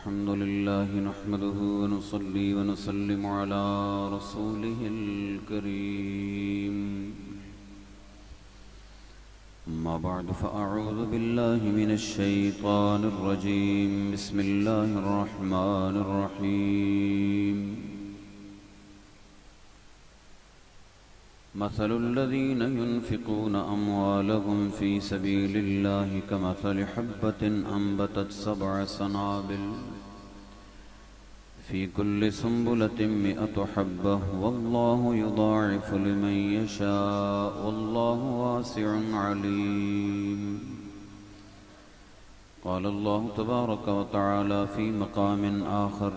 الحمد لله نحمده ونصلي ونسلم على رسوله الكريم. أما بعد فأعوذ بالله من الشيطان الرجيم. بسم الله الرحمن الرحيم. مثل الذين ينفقون أموالهم في سبيل الله كمثل حبة أنبتت 7 سنابل في كل سنبلة 100 حبة والله يضاعف لمن يشاء والله واسع عليم. قال الله تبارك وتعالى في مقام آخر: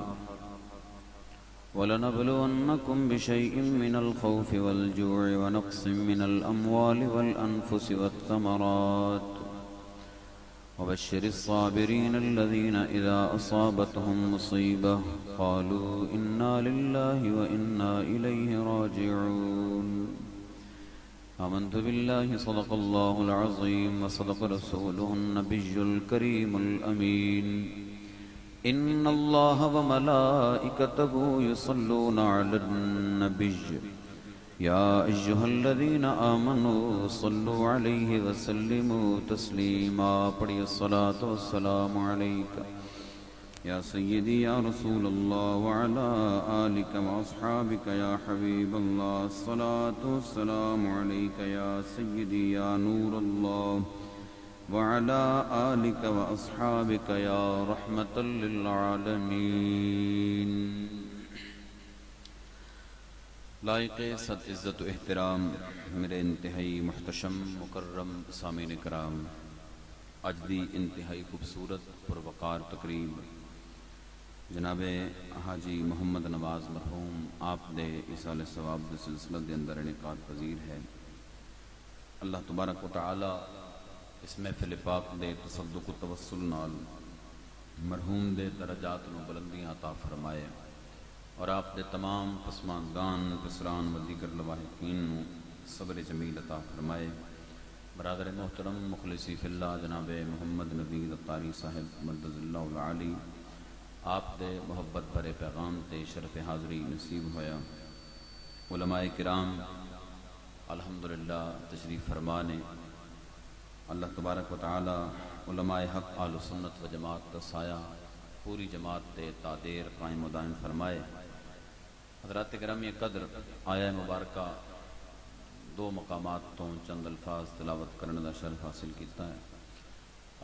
وَلَنَبْلُوَنَّكُمْ بِشَيْءٍ مِّنَ الْخَوْفِ وَالْجُوعِ وَنَقْصٍ مِّنَ الْأَمْوَالِ وَالْأَنفُسِ وَالثَّمَرَاتِ وَبَشِّرِ الصَّابِرِينَ الَّذِينَ إِذَا أَصَابَتْهُم مُّصِيبَةٌ قَالُوا إِنَّا لِلَّهِ وَإِنَّا إِلَيْهِ راجعون. آمنت بالله صدق الله العظيم وصدق رسوله النبي الكريم الأمين. إن الله وملائكته يصلون على النبي يا أيها الذين آمنوا صلوا عليه وسلموا تسليما. پڑھی الصلاة والسلام عليك يا سيدي يا رسول الله وعلى آلك وأصحابك يا حبيب الله. الصلاة والسلام عليك يا سيدي يا نور الله وعلى آلك وأصحابك يا رحمة للعالمين. لائق صد عزت و احترام میرے انتہائی محتشم مکرم سامعین کرام، اج دی انتہائی خوبصورت پروقار تقریب جناب حاجی محمد نواز مرحوم آپ دے ایصال ثواب دے سلسلہ دے اندر انعقاد پذیر ہے. اللہ تبارک و تعالی اس محفل پاک دے تصدق و توسل نال مرحوم دے درجات نو بلندیاں عطا فرمائے اور آپ دے تمام پسماندگان پسران و دیگر لواحقین نو صبر جمیل عطا فرمائے. برادر محترم مخلصی فی اللہ جناب محمد نوید اطاری صاحب مدد اللہ العالی، آپ دے محبت بھرے پیغام تے شرف حاضری نصیب ہویا. علماء کرام الحمدللہ تشریف فرمانے. اللہ تبارک و تعالی علماء حق اہل سنت و جماعت کا سایہ پوری جماعت تے تادیر قائم و دائم فرمائے. حضرات گرامی قدر، آیہ مبارکہ 2 مقامات تو چند الفاظ تلاوت کرنے دا شرف حاصل کیتا ہے.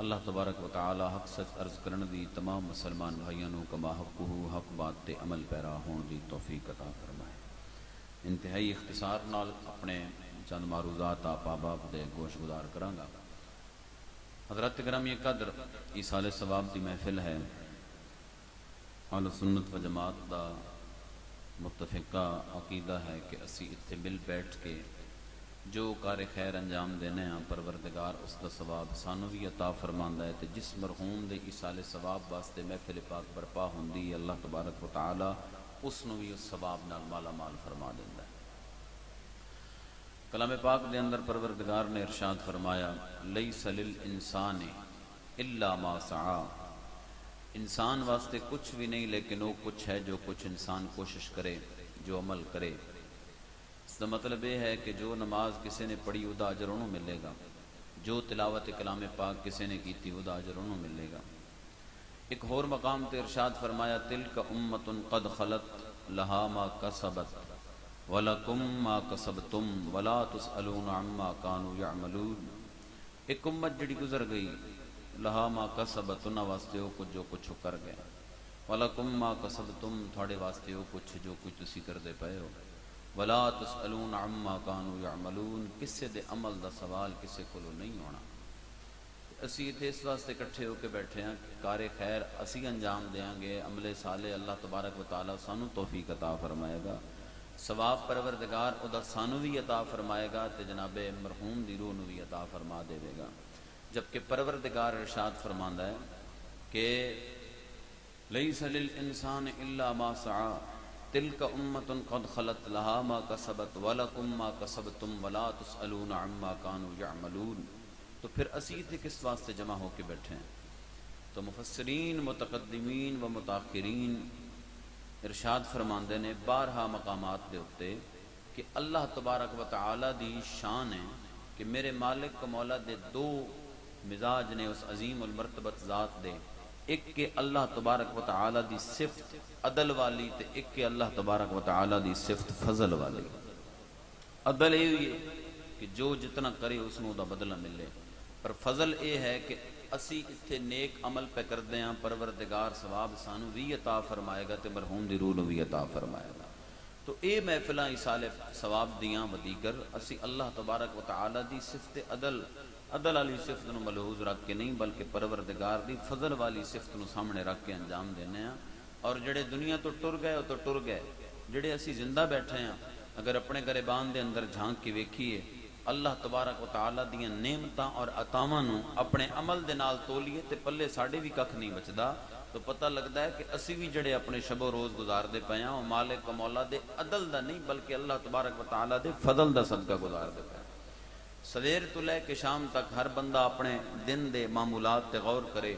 اللہ تبارک و تعالی حق سچ عرض کرنے دی تمام مسلمان بھائیانوں کما حقہ حق بات تے عمل پیرا ہون دی توفیق عطا فرمائے. انتہائی اختصار نال اپنے چند معروضات آپ احباب دے گوش گزار کرانگا. حضرات گرامی قدر، ایصال ثواب دی محفل ہے. اہل سنت و جماعت دا متفقہ عقیدہ ہے کہ اسی اتنے مل بیٹھ کے جو کار خیر انجام دینے ہیں پروردگار اس دا ثواب سانو بھی عطا فرماندا ہے. تے جس مرحوم دے ایصال ثواب واسطے محفل پاک برپا ہوندی ہے، اللہ تبارک و تعالی اس نو بھی اس ثواب نال مالا مال فرما دیندا ہے. کلام پاک دے اندر پروردگار نے ارشاد فرمایا: لیس للانسان الا ما سعی. انسان واسطے کچھ بھی نہیں لیکن وہ کچھ ہے جو کچھ انسان کوشش کرے، جو عمل کرے. اس کا مطلب یہ ہے کہ جو نماز کسی نے پڑھی وہ اجر انہوں ملے گا، جو تلاوت کلام پاک کسی نے کیتی وہ اجر انہوں ملے گا. ایک اور مقام تے ارشاد فرمایا: تلک امۃ قد خلت لہا ما کسبت وَلَكُمْ مَا كَسَبْتُمْ وَلَا تُسْأَلُونَ عَمَّا كَانُوا يَعْمَلُونَ. ایک امت جڑی گزر گئی، لہا ما کسبت، انہاں واسطے وہ کچھ جو کچھ کر گئے. وَلَكُمْ مَا كَسَبْتُمْ، تھوڑے واسطے وہ کچھ جو کچھ تسی کردے پئے ہو. وَلَا تُسْأَلُونَ عَمَّا كَانُوا يَعْمَلُونَ، کسے دے عمل دا سوال کسے کولو نہیں ہونا. اسی اتنے اس واسطے کٹھے ہو کے بیٹھے ہیں کہ کار خیر اسی انجام دیاں گے، عمل صالح اللہ تبارک و تعالی سانو توفیق عطا فرمائے گا. ثواب پروردگار او دا سانو بھی عطا فرمائے گا تے جناب مرحوم دی روح نو بھی عطا فرما دے گا. جبکہ پروردگار ارشاد فرماندا ہے کہ لیس للانسان الا ما سعی تلک امۃ قد خلت لہا ما کسبت ولکم ما کسبتم ولا تسألون عما كانوا يعملون. تو پھر اسی تھے کس واسطے جمع ہو کے بیٹھے ہیں؟ تو مفسرین متقدمین و متاخرین ارشاد فرماندے نے بارہا مقامات دے اتے کہ اللہ تبارک و تعالی دی شان ہے کہ میرے مالک مولا دے دو مزاج نے اس عظیم المرتبت ذات دے، ایک کہ اللہ تبارک و تعالی دی صفت عدل والی تے ایک کہ اللہ تبارک و تعالی دی صفت فضل والی۔ عدل یہ ہوئی ہے کہ جو جتنا کرے اس نو دا بدلہ ملے، پر فضل یہ ہے کہ اسی اتھے نیک عمل پہ کر دیاں پروردگار ثواب سانو بھی عطا فرمائے گا تے مرحوم دی روح نو بھی عطا فرمائے گا۔ تو اے محفلہ ایصال ثواب دیاں و دیگر اسی اللہ تبارک و تعالی دی صفت عدل والی صفت نو ملحوظ رکھ کے نہیں بلکہ پروردگار دی فضل والی صفت نو سامنے رکھ کے انجام دینے ہیں۔ اور جڑے دنیا تو ٹر گئے وہ تو ٹر گئے، جڑے اسی زندہ بیٹھے ہیں اگر اپنے گریبان دے اندر جھانک کے ویکھیے اللہ تبارک و تعالی دیاں نعمتاں اور عطاواں نو اپنے عمل دے نال تولیے تے پلے ساڈے بھی ککھ نہیں بچدا، تو پتہ لگدا ہے کہ اسی بھی جڑے اپنے شب و روز گزار دے پے ہیں وہ مالک و مولا دے عدل دا نہیں بلکہ اللہ تبارک و تعالی دے فضل دا صدقہ گزار دے پے۔ سویر تو لے کے شام تک ہر بندہ اپنے دن دے معمولات تے غور کرے،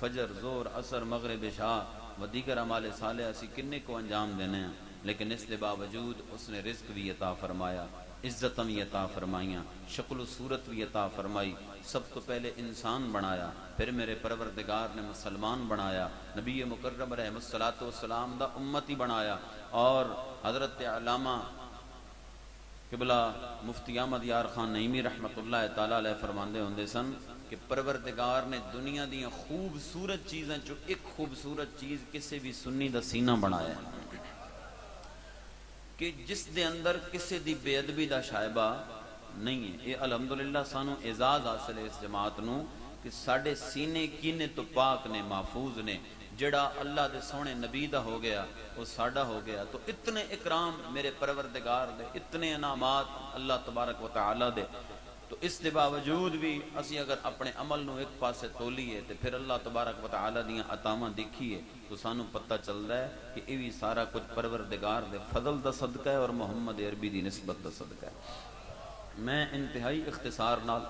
فجر، ظہر، عصر، مغرب، عشاء و دیگر اعمال صالحہ اسی کنے کو انجام دینے ہیں، لیکن اس کے باوجود اس نے رزق بھی عطا فرمایا، عزتاں بھی عطا فرمائیاں، شکل و صورت بھی عطا فرمائی۔ سب تو پہلے انسان بنایا، پھر میرے پروردگار نے مسلمان بنایا، نبی مکرم علیہ السلام دا امتی بنایا، اور حضرت علامہ قبلہ مفتی احمد یار خان نعیمی رحمت اللہ تعالیٰ علیہ فرماندے ہوندے سن کہ پروردگار نے دنیا دیاں خوبصورت چیزیں چو ایک خوبصورت چیز کسی بھی سنی دا سینہ بنایا ہے کہ جس دے اندر کسی دی بے ادبی دا شائبہ نہیں ہے۔ یہ الحمدللہ سانو اعزاز حاصل ہے اس جماعت نو کہ ساڑھے سینے کینے تو پاک نے محفوظ نے، جڑا اللہ دے سونے نبی دا ہو گیا وہ ساڑھا ہو گیا۔ تو اتنے اکرام میرے پروردگار دے، اتنے انعامات اللہ تبارک و تعالی دے، تو اس دے باوجود بھی اسی اگر اپنے عمل نو ایک پاسے تولیے تے پھر اللہ تبارک و تعالی دیاں عطاواں دیکھیے تو سانو پتہ چلدا ہے کہ یہ بھی سارا کچھ پروردگار دے فضل دا صدقہ ہے اور محمد عربی دی نسبت دا صدقہ ہے۔ میں انتہائی اختصار نال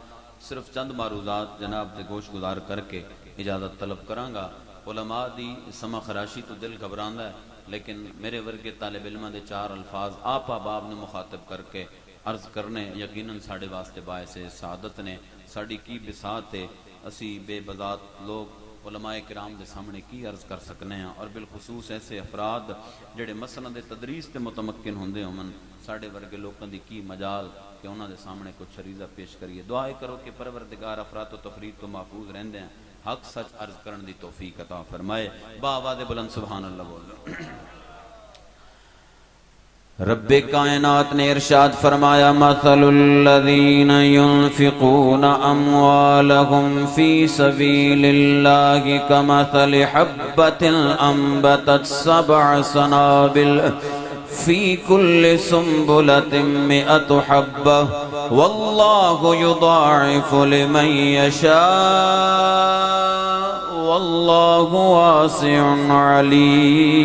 صرف چند معروضات جناب دے گوش گزار کر کے اجازت طلب کرانگا۔ علماء دی سما خراشی تو دل گھبراندا ہے، لیکن میرے ورگے طالب علماں دے چار الفاظ آپ احباب نے مخاطب کر کے عرض کرنے یقیناً ساڑھے واسطے باعث سعادت نے۔ ساڑھی کی بساط ہے، اسی بے بذات لوگ علماء کرام دے سامنے کی عرض کر سکنے ہیں، اور بالخصوص ایسے افراد جڑے مسند تدریس تے متمکن ہوندے ہوں ساڑھے ورگے لوگوں دی کی مجال کہ انہوں دے سامنے کچھ عریضہ پیش کریے۔ دعائے کرو کہ پروردگار افراد و تفرید تو محفوظ رہندے ہیں، حق سچ عرض کرن دی توفیق عطا فرمائے۔ باآواز بلند سبحان اللہ بول۔ رب کائنات نے ارشاد فرمایا مثل الذین ينفقون اموالهم فی سبیل اللہ کمثل حبۃ انبتت 7 سنابل فی کل سنبلۃ 100 حبہ واللہ یضاعف لمن یشاء واللہ واسع علیم۔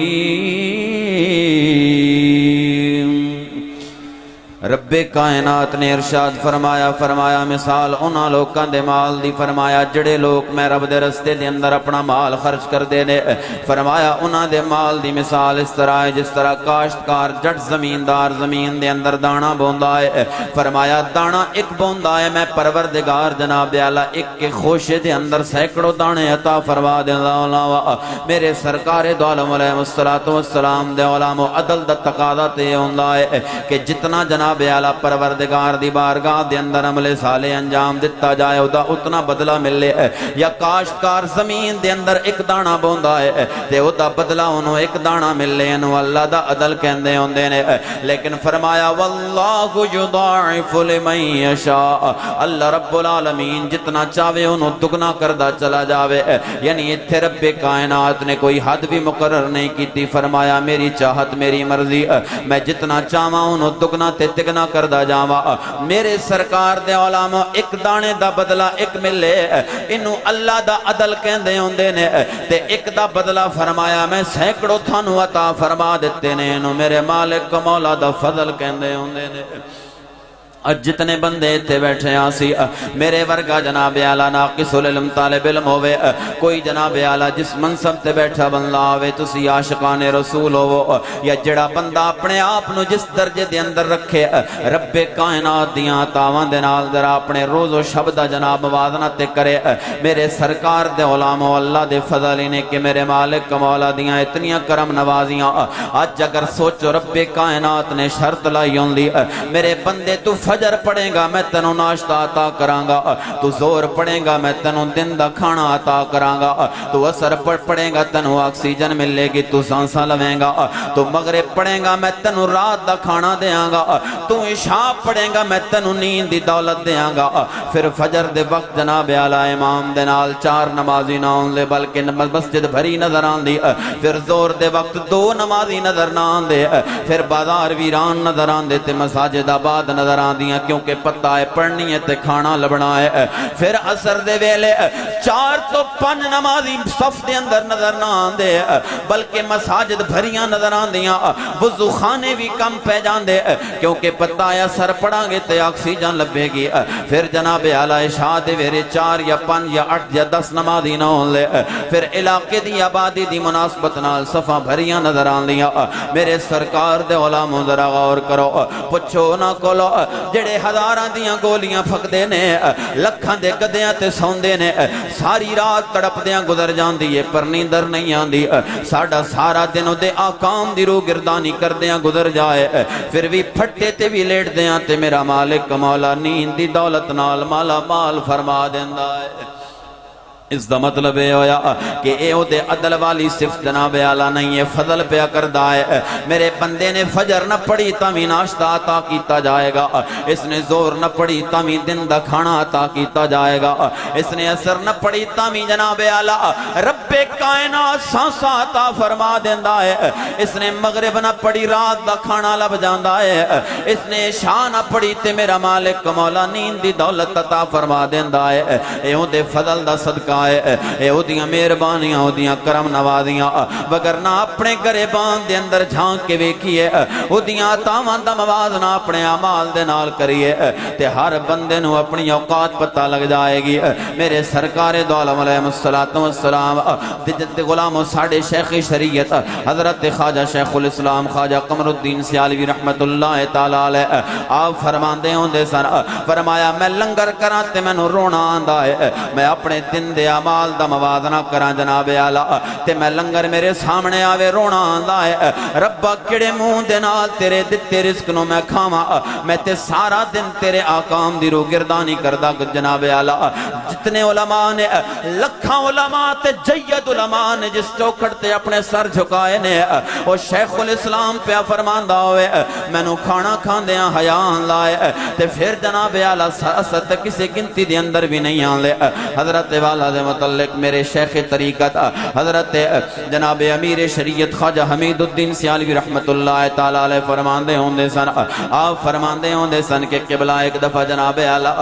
رب کائنات نے ارشاد فرمایا مثال انہاں لوکاں دے مال دی، فرمایا جڑے لوگ میں رب دے رستے دے اندر اپنا مال خرچ کر دے نے، فرمایا انہاں دے مال دی مثال اس طرح ہے جس طرح کاشتکار جٹ زمیندار زمین دے اندر دانا بوندا ہے، فرمایا دانا ایک بوندا ہے، میں پروردگار جناب اعلیٰ ایک کے خوشے دے اندر سینکڑوں دانے عطا فرما دیندا۔ میرے سرکار دو عالم علیہ السلام دے علام و عدل دا تقاضا تے ہوندا ہے کہ جتنا جناب اعلیٰ پروردگار دی بارگاہ دے اندر عمل صالح انجام دیتا جائے دا اتنا بدلہ ملے، یا کاشتکار زمین دے اندر ایک دانا بوندا ہے تے دا بدلہ انہوں ایک دانا ملے، انہوں اللہ دا عدل کہندے ہوندے نے۔ لیکن فرمایا واللہ یضاعف لمن یشاء، اللہ رب العالمین جتنا چاہے انہوں دگنا کردہ چلا جاوے، یعنی اتھے رب کائنات نے کوئی حد بھی مقرر نہیں کی، فرمایا میری چاہت میری مرضی، میں جتنا چاہاں انہوں دگنا تے تگنا کردہ جاوا، میرے سرکار دے علامہ ایک دانے دا بدلہ ایک ملے، انہوں اللہ دا عدل کہندے ہوندے نے، تے ایک دا بدلہ فرمایا میں سینکڑوں تھانو عطا فرما دیتے نے، انہوں میرے مالک مولا دا فضل کہندے ہوندے نے۔ اج جتنے بندے اتنے بیٹھے آسی میرے ورگا جناب اعلیٰ ناقص العلم طالب علم ہوئے کوئی جناب اعلیٰ جس منصب تے بیٹھا بندہ آوے تسی عاشقان رسول ہو یا جڑا بندہ اپنے آپ نو جس درجے دے اندر رکھے رب کائنات دیاں عطاواں دے نال ذرا اپنے روز و شب دا جناب موازنہ تے کرے میرے سرکار دے علماء اللہ دے فضل نے کہ میرے مالک مولا دیاں اتنیاں کرم نوازیاں اج اگر سوچو رب کائنات نے شرط لائی ہوندی میرے بندے تو فجر پڑھیں گا میں تنوں ناشتہ عطا کرانگا تو زور پڑھیں گا میں تنوں دن دا کھانا عطا کرانگا تو عصر پڑھیں گا تنوں آکسیجن ملے گی تو سانسا لویں گا تو مغرب پڑھیں گا میں تنوں رات دا کھانا دیاں گا تو عشاء پڑھیں گا میں تنوں نیند دی دولت دیاں گا پھر فجر دے وقت جناب اعلیٰ امام دے نال 4 نمازی نہ ہوں لے بلکہ مسجد بھری نظر آن دی پھر زور دے وقت 2 نمازی نظر نہ آن دے پھر بازار ویران نظر آن دے تے مساجد آباد نظر آن دیاں کیونکہ پتہ ہے پڑھنی ہے تے کھانا لبنا ہے پھر عصر دے ویلے 4 تو 5 نمازی صف دے اندر نظر نہ آن دے بلکہ مساجد بھریاں نظر آن دیاں وضو خانے بھی کم پہ جان دے کیونکہ پتہ ہے سر پڑھاں گے تے آکسیجن لبے گی پھر جناب اعلیٰ عشاء دے ویلے 4 یا 5 یا 8 یا 10 نمازی نہ ہون لے پھر علاقے دی آبادی دی مناسبت نال صفاں بھریاں نظر آن لیا میرے سرکار دے علماء ذرا غور کرو پچھو نہ کولو جڑے ہزاراں دیاں گولیاں پھک دے نے لکھاں دے گدیاں تے سوندے نے ساری رات تڑپ دیاں گزر جان دی پر نیندر نہیں آن دی ساڑا سارا دنوں دے آکام دی رو گردانی کر دیاں گزر جائے پھر بھی پھٹے تے بھی لیٹ دیاں تے میرا مالک مولا نیند دی دولت نال مالا مال فرما دیندہ ہے اس دا مطلب ہے ہویا کہ اے او دے عدل والی صفت جناب اعلیٰ نہیں ہے فضل پہ کردہ ہے میرے بندے نے فجر نہ پڑھی تامی ناشتہ عطا کیتا جائے گا اس نے زور نہ پڑھی تامی دن دا کھانا عطا کیتا جائے گا اس نے عصر نہ پڑھی تامی جناب اعلیٰ رب کائنات سانسا عطا فرما دیندہ ہے اس نے مغرب نہ پڑھی رات دا کھانا لب جاندہ ہے اس نے عشاء نہ پڑھی تے میرا مالک مولا نیند دی دولت عطا فرما دیندہ ہے اے او دے فضل دا صدقہ اے او دیاں مہربانیاں او دیاں کرم نوازیاں وگرنہ اپنے گریبان دے اندر جھانک کے ویکھیے او دیاں عطاواں دا موازنہ اپنے اعمال دے نال کریے تے ہر بندے نو اپنی اوقات پتہ لگ جائے گی میرے سرکار دو عالم علیہ السلام دجت غلام و ساڑے شیخ شریعت حضرت خواجہ شیخ الاسلام خواجہ قمر الدین سیالوی رحمت اللہ تعالیٰ علیہ آپ فرماندے ہوں دے سن فرمایا میں لنگر کراتے میں نو رونا آندہ ہے میں اپنے دن دے اعمال دا موازنہ کراں جناب اعلیٰ تے میں لنگر میرے سامنے آوے رونا آندہ ہے ربا کڑے منہ دے نال تیرے دتے رزق نو میں کھاواں میں تے سارا دن تیرے آقام دی رو گردانی کردہ جناب اعلیٰ جتنے علماء نے لکھاں علماء تے جید علماء نے جس چوکھٹ تے اپنے سر جھکائے نے وہ شیخ الاسلام پہ فرماندہ ہوئے میں نو کھانا کھان دیاں حیان لائے تے پھر جناب اعلیٰ سرست کسی گنتی دی اندر بھی نہیں آن لے حضرت والا دے متعلق میرے شیخ طریقت حضرت جناب امیر شریعت خواجہ حمید الدین سیالوی رحمت اللہ تعالیٰ علیہ فرماندے ہوں دے سن آپ فرماندے ہوں دے سن کہ قبلہ ایک دفعہ جناب اعلیٰ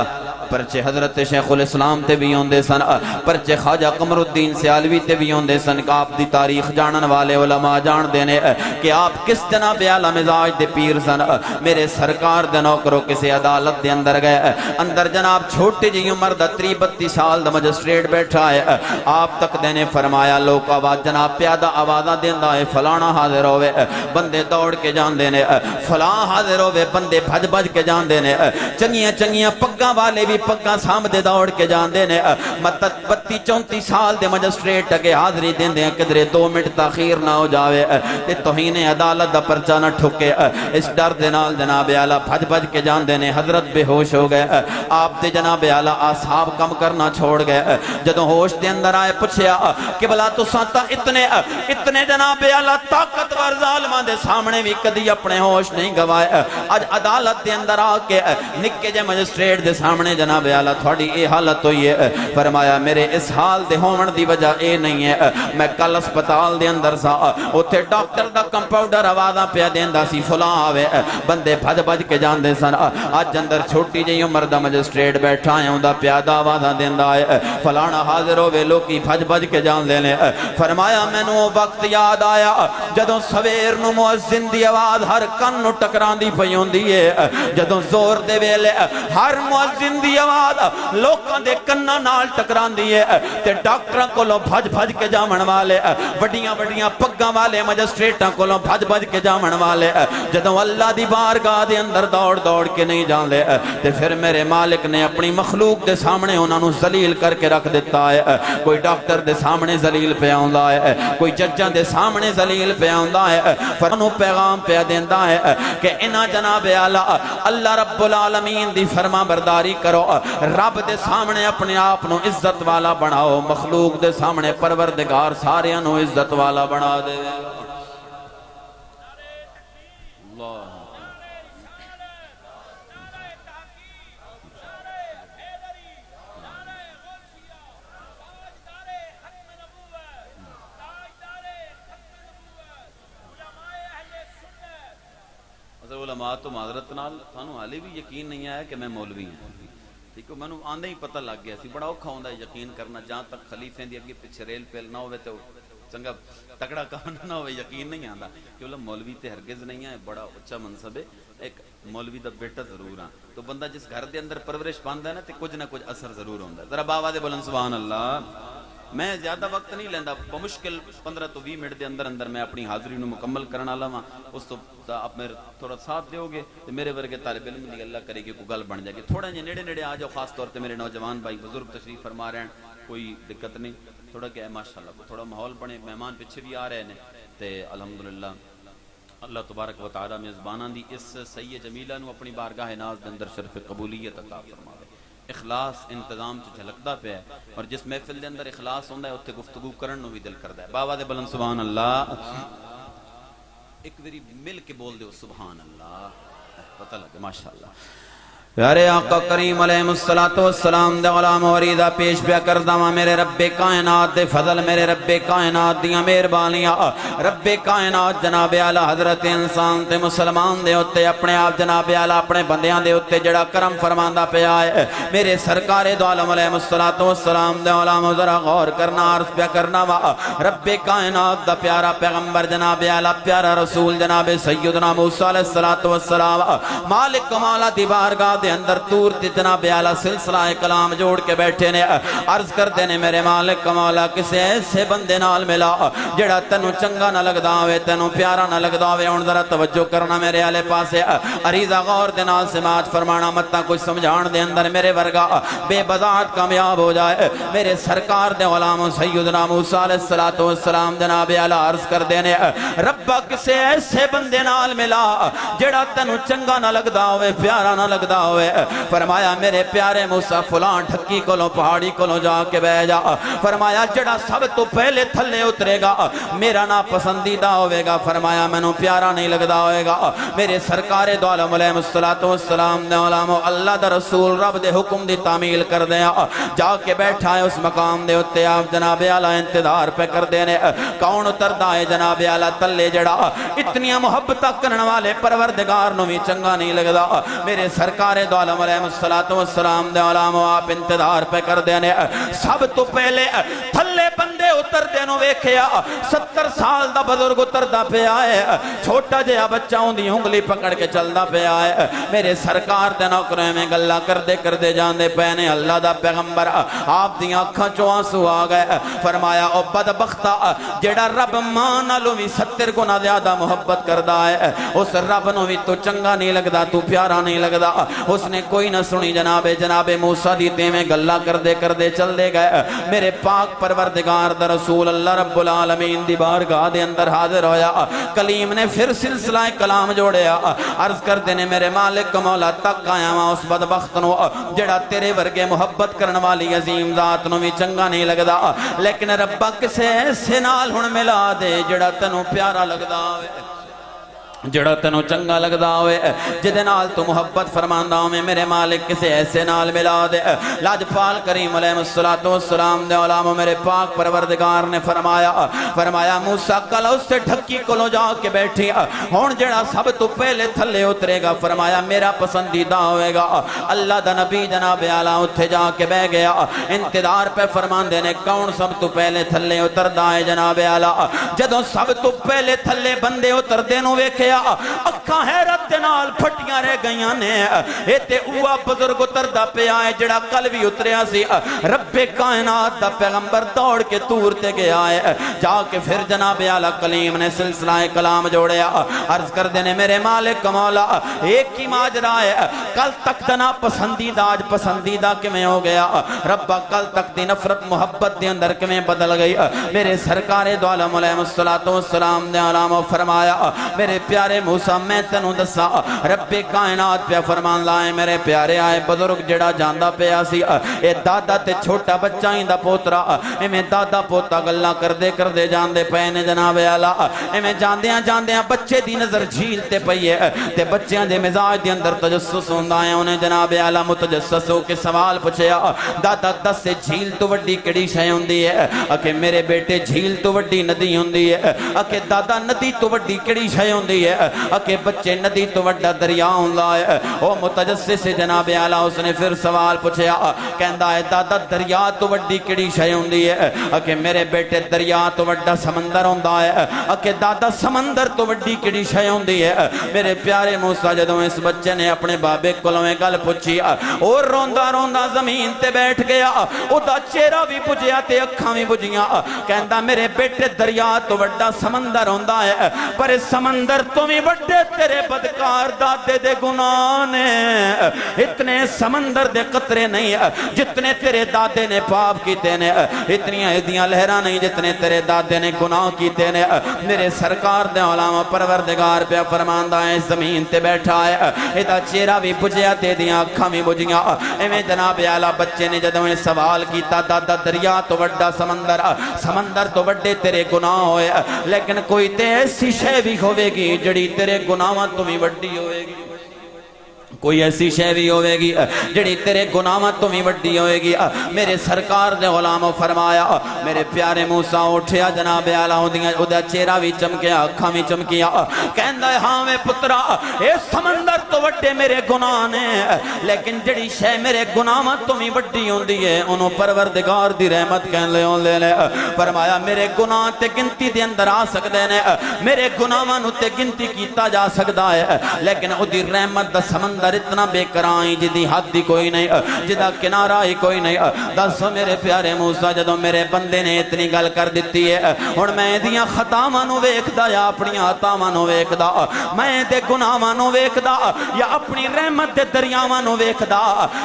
پرچے حضرت شیخ الاسلام تے بھی ہوں دے سن پرچے خواجہ قمر الدین سیالوی تے بھی ہوں دے سن کہ آپ دی تاریخ جانن والے علماء جان دینے کہ آپ کس جناب اعلیٰ مزاج دے پیر سن میرے سرکار دے نوکروں کسی عدالت دے اندر گئے اندر جناب چھوٹی جی عمر دا 32 سال دا مجسٹریٹ بیٹھا ہے آپ تک دینے فرمایا لوگ آواز جناب پیادہ آوازہ دیندہ ہے فلانا حاضر ہوئے بندے دوڑ کے جان دینے فلان حاضر ہوئے بندے بھج بھج کے جان دینے چنگیاں پگاں والے بھی پگاں سامدے دوڑ کے جان دینے 32-34 سال دے مجسٹریٹ اگے حاضری دیندے ہیں کدرے 2 منٹ تاخیر نہ ہو جاوے تے توہین عدالت دا پرچہ نہ ٹھکے اس ڈر دے نال جناب اعلیٰ بھج بھج کے جان دینے حضرت بے ہوش ہو گئے آپ تے جناب اعلیٰ آصحاب کم کرنا چھوڑ گئے جدوں ہوش دے اندر آئے پوچھیا کہ بلا تو سانتا اتنے جناب اعلیٰ طاقتور ظالمان دے سامنے بھی کدی اپنے ہوش نہیں گوائے آج عدالت دے اندر آ کے نکے جے مجسٹریٹ دے سامنے جناب اعلیٰ تھوڑی اے حالت ہوئی ہے. فرمایا میرے اس حال دے ہون دی وجہ اے نہیں ہے میں کل اسپتال دے اندر سا اوتھے ڈاکٹر دا کمپاؤنڈر آوازاں پیا دیندا سی فلاں آوے بندے بھج بھج کے جاندے سن. اج اندر چھوٹی جہی عمر دا مجسٹریٹ بیٹھا ہے اوندا پیادہ آوازاں دیندا ہے فلانا حاضر ہوے لوکی بھج بھج کے جاندے نے. فرمایا مینوں وقت یاد آیا جدوں سویر نو مؤذن دی آواز ہر کن نو ٹکراندی پئی ہوندی ہے جدوں زور دے ویلے ہر مؤذن دی آواز لوکاں دے کناں نال ٹکراندی ہے تے ڈاکٹراں کولوں بھج بھج کے جاون والے وڈیاں وڈیاں پگاں والے مجسٹریٹاں کولوں بھج بھج کے جاون والے جدوں اللہ دی بارگاہ دے اندر دوڑ دوڑ کے نہیں جاندے تے پھر میرے مالک نے اپنی مخلوق دے سامنے انہاں نو ذلیل کر کے رکھ دیتا ہے. کوئی ڈاکٹر دے سامنے ذلیل پیا ہوندا ہے کوئی ججاں دے سامنے ذلیل پیا ہوندا ہے. فرنو پیغام پیا دیندا ہے کہ انہاں جناب اعلیٰ اللہ رب العالمین دی فرما برداری کرو رب دے سامنے اپنے آپ نو عزت والا بناؤ مخلوق دے سامنے پروردگار ساریاں نو عزت والا بنا دے. علماء تو معذرت نال تھانوں حالے بھی یقین نہیں آیا کہ میں مولوی ہوں ٹھیک ہے. مینوں آندے ہی پتہ لگ گیا سی بڑا اوکھا ہوندا ہے یقین کرنا جہاں تک خلیفے دی اگے پیچھے ریل پیل نہ ہوئے تو چنگا تگڑا کام نہ ہوئے یقین نہیں آندا کہ مولوی تے ہرگز نہیں ہے بڑا اچھا منصب ہے. ایک مولوی دا بیٹا ضرور ہاں تو بندہ جس گھر دے اندر پرورش پاندا ہے نا تے کچھ نہ کچھ اثر ضرور ہوندا ہے. ذرا باوا دے بولن سبحان اللہ. میں زیادہ وقت نہیں لیندا بمشکل 15 تو 20 منٹ دے اندر اندر میں اپنی حاضری نو مکمل کرن والا ہاں. اس تو آپ میرے تھوڑا ساتھ دیو گے تو میرے ورگے طالب علم دی اللہ کرے گی کوئی گل بن جائے گی. تھوڑا جے نیڑے نیڑے آ جاؤ خاص طور تے میرے نوجوان بھائی بزرگ تشریف فرما رہے ہیں کوئی دقت نہیں. تھوڑا کیا ہے ماشاءاللہ تھوڑا ماحول بنے مہمان پیچھے بھی آ رہے ہیں تے الحمدللہ اللہ تبارک و تعالی میزباناں دی اس سید جمیلہ نو اپنی بارگاہ ناز دے اندر شرف قبولیت عطا فرماوے. اخلاص انتظام چ جھلکدا پیا ہے اور جس محفل دے اندر اخلاص ہوندا ہے اوتھے گفتگو کرن نو بھی دل کردا ہے. باوا دے بلند سبحان اللہ. ایک واری مل کے بول دیو سبحان اللہ پتہ لگے ماشاءاللہ. پیارے آقا کریم علیہ السلام دے غلام وریدہ پیش پیا کردہ میرے رب کائنات دے فضل میرے رب کائنات دیاں مہربانیاں رب کائنات جناب اعلیٰ حضرت انسان تے مسلمان دے ہوتے اپنے آپ جناب اعلیٰ اپنے بندیاں دے ہوتے جڑا کرم فرماندہ پہ آئے میرے سرکار دو عالم علیہ السلام دے علام ذرا غور کرنا عرض پیا کرنا وا رب کائنات دا پیارا پیغمبر جناب اعلیٰ پیارا رسول جناب سیدنا موسیٰ علیہ السلام مالک کمالہ دی بارگاہ دے اندر تور تے جناب اعلیٰ سلسلہ کلام جوڑ کے بیٹھے نے عرض کر دینے میرے مالک کمالا کسے ایسے بندے نال ملا جڑا تنو چنگا نہ لگدا ہوئے تنو پیارا نہ لگدا ہوئے ان ذرا توجہ کرنا میرے آلے پاسے عریضہ غور دے نال سماعت فرمانا متا کچھ سمجھان دے اندر میرے ورگا بے بذات کامیاب ہو جائے میرے سرکار دے غلام سیدنا موسیٰ علیہ السلام جناب اعلیٰ عرض کر دینے ربا کسے ایسے بندے نال ملا جڑا تنو چنگا نہ لگدا ہوئے پیارا نہ لگدا ہوئے فرمایا میرے پیارے موسیٰ فلان ٹھکی کولوں پہاڑی کولوں جا کے بہ جا فرمایا جڑا سب تو پہلے تھلے اترے گا میرا نا پسندیدہ ہوئے گا فرمایا میں نو پیارا نہیں لگدا ہوئے گا میرے سرکار دو عالم علیہ السلام دے علامو اللہ دا رسول رب دے حکم دی تعمیل کر دیا جا کے بیٹھا ہے اس مقام دے اتے آپ جناب اعلیٰ انتظار پہ کر دینے کون اتردہ ہے جناب اعلیٰ تلے جڑا اتنی محبتہ کرنے والے پروردگار نو بھی چنگا نہیں لگدا میرے سرکار دو عالم علیہ السلام دے علامو آپ انتظار پہ کر دینے سب تو پہلے تھلے بندے اتر دینوں ویکھیا 70 سال دا بزرگ اتر دا پہ آئے چھوٹا جیا بچہ ہوں دی ہنگلی پکڑ کے چل دا پہ آئے میرے سرکار دے نوکرے میں گلہ کر دے جان دے پہنے اللہ دا پیغمبر آپ دی آنکھاں چو آنسو آ گئے فرمایا او بدبختہ جیڑا رب مانا لو بھی 70 گنا زیادہ محبت کردہ ہے اس رب نو بھی تو چنگا نہیں لگدا تو پیارا نہیں لگدا اس نے کوئی نہ سنی جناب موسیٰ دیتے میں گلہ کر دے چل دے گئے میرے پاک پروردگار دا رسول اللہ رب العالمین دی بارگاہ دے اندر حاضر ہویا کلیم نے پھر سلسلہ کلام جوڑیا عرض کر دینے میرے مالک مولا تک آیا ماں اس بدبخت نو جڑا تیرے ورگے محبت کرن والی عظیم ذات نو بھی چنگا نہیں لگدا لیکن ربا کسے ایسے نال ہن ملا دے جڑا تنو پیارا لگدا ہوئے جڑا تینوں چنگا لگدا ہوئے جدے نال تو محبت فرماندا ہوئے میرے مالک کسے ایسے نال ملا دے لاجپال کریم علیہ السلام دے علامہ میرے پاک پروردگار نے فرمایا موسیٰ کل اس سے ڈھکی کلو جا کے بیٹھی ہون جڑا سب تو پہلے تھلے اترے گا فرمایا میرا پسندیدہ ہوئے گا اللہ دا نبی جناب اعلیٰ اتھے جا کے بہ گیا انتظار پہ فرمان دینے کون سب تو پہلے تھلے اتر دائے جناب اعلیٰ جدوں سب تو پہلے تھلے بندے اتر دینوں ویکھے اکھاں حیرت دے نال پھٹیاں رہ گئیاں نے اے تے اوہ بزرگ اتردا پہ آئے جڑا کل بھی اتریا سی رب کائنات دا پیغمبر دوڑ کے طور تے گیا ہے جا کے پھر جناب اعلیٰ کلیم نے سلسلہ کلام جوڑیا عرض کر دینے میرے مالک مولا ایک ہی ماجرا ہے کل تک دنا پسندیدہ آج پسندیدہ کمیں ہو گیا ربا کل تک دی نفرت محبت دے اندر کمیں بدل گئی میرے سرکار دو عالم علیہ السلام دے علامہ فرمایا میرے پیارے موسیٰ میں تنوں دسا رب کائنات پہ فرمان لائے میرے پیارے آئے بزرگ جڑا جاندہ پہ آسی اے دادا تے چھوٹا بچہ ہی دا پوترا اے میں دادا پوتا گلہ کر دے جاندے پہنے جناب اعلیٰ اے میں جاندیاں بچے دی نظر جھیل تے پئیے تے بچیاں دے مزاج دے اندر تجسس ہوندہ ہیں انہیں جناب اعلیٰ متجسس ہو کے سوال پوچھیا دادا دس سے جھیل تو وڈی کڑی شے ہوندی ہے اکے میرے بیٹے جھیل تو وڈی ندی ہوندی ہے اکے دادا ندی تو وڈی کڑی شے ہوندی ہے اکے بچے ندی تو وڈا دریا ہوندا ہے او متجسس جناب اعلیٰ اس نے پھر سوال پوچھیا کہندا ہے دادا دریا تو وڈی کڑی شے ہوندی ہے اکے میرے بیٹے دریا تو وڈا سمندر ہوندا ہے اکے دادا سمندر تو وڈی کڑی شے ہوندی ہے میرے پیارے موسیٰ جدوں اس بچے نے اپنے بابے کولوں گل پوچھی اور روندا زمین تے بیٹھ گیا او دا چہرہ بھی بجھیا تے اکھاں بھی بجھیاں کہندا میرے بیٹے دریا تو وڈا سمندر ہوندا ہے پر سمندر تو بھی وڈے تیرے بدکار دادے دے گناہ نے اتنے سمندر دے قطرے نہیں جتنے تیرے دادے نے پاپ کیتے نے اتنی ایدیاں لہرہ نہیں جتنے تیرے دادے نے گناہ کیتے نے میرے سرکار دے علامہ پروردگار پہ فرماندہ ہے زمین تے بیٹھا ہے ایدہ چہرہ بھی بجھیا تے دیاں اکھاں بھی بجھیاں ایمیں جناب اعلیٰ بچے نے جدوں سوال کیتا دادا دریا تو وڈا سمندر تو وڈے تیرے گناہ ہوئے لیکن کوئی تے ایسی شے بھی ہوئے گی جڑی تیرے گناہاں تمہیں وڈی ہوئے گی کوئی ایسی شے بھی ہوئے گی جڑی تیرے گناہاں تمہیں وڈی ہوئے گی میرے سرکار دے علامہ فرمایا میرے پیارے موسیٰ اٹھیا جناب اعلیٰ اودہ چہرہ بھی چمکیا اکھاں بھی چمکیا کہندا ہے ہاں میں پترا اے سمندر تو وڈے میرے گناہ نے لیکن جڑی شے میرے گناہاں تمہیں وڈی ہوندی ہے انہوں پروردگار دی رحمت کہن لے فرمایا میرے گناہ تے گنتی دے اندر آ سکدے نے میرے گناہاں نو تے گنتی کیتا جا سکدا ہے لیکن او دی رحمت دا سمندر اتنا بے کرائیں جدی حد دی کوئی نہیں جدہ کنارہ ہی کوئی نہیں دسو میرے پیارے موسیٰ جدو میرے بندے نے اتنی گل کر دیتی ہے اور میں دیاں خطامانو ویکھدا یا اپنی آتامانو ویکھدا میں دے گناہانو ویکھدا یا اپنی رحمت دے دریاوانو ویکھدا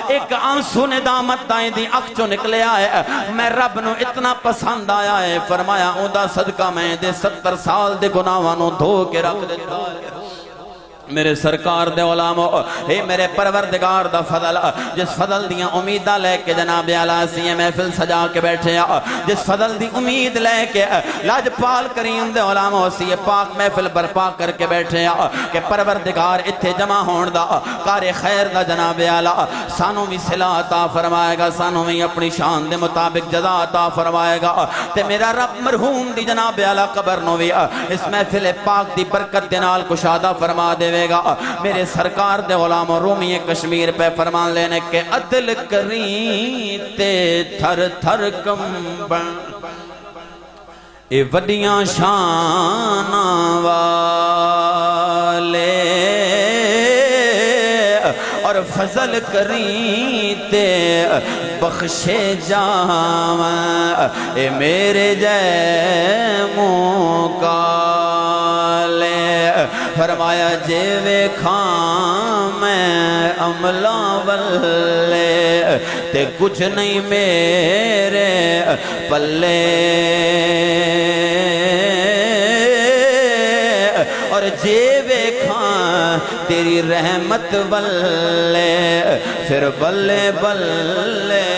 ایک آنسو نے دامت دائیں دی اکھ چو نکلیا ہے میں رب نو اتنا پسند آیا ہے فرمایا اوندا صدقہ میں دے 70 سال دے گناہانو دھو کے رکھ دیتا ہے میرے سرکار دے علامہ اے میرے پروردگار دا فضل جس فضل دیاں امیدہ لے کے جناب اعلیٰ سی محفل سجا کے بیٹھے جس فضل دی امید لے کے لاجپال کریم دے علامہ سی پاک محفل برپا کر کے بیٹھے کہ پروردگار اتھے جمع ہون دا کار خیر دا جناب اعلیٰ سانوں بھی صلح عطا فرمائے گا سانوں بھی اپنی شان دے مطابق جزا عطا فرمائے گا تے میرا رب مرحوم دی جناب اعلیٰ قبر نو بھی اس محفل پاک دی برکت دینال کشادہ فرما دے گا میرے سرکار دے علامہ رومی کشمیر پہ فرمان لینے کے عدل کریں تے تھر تھر کمبن اے وڈیاں شان والے اور فضل کریں تے بخشے جاواں اے میرے جے موکالے فرمایا جے ویکھاں میں عملہ والے تے کچھ نہیں میرے پلے اور جے ویکھاں تیری رحمت والے پھر بلے بلے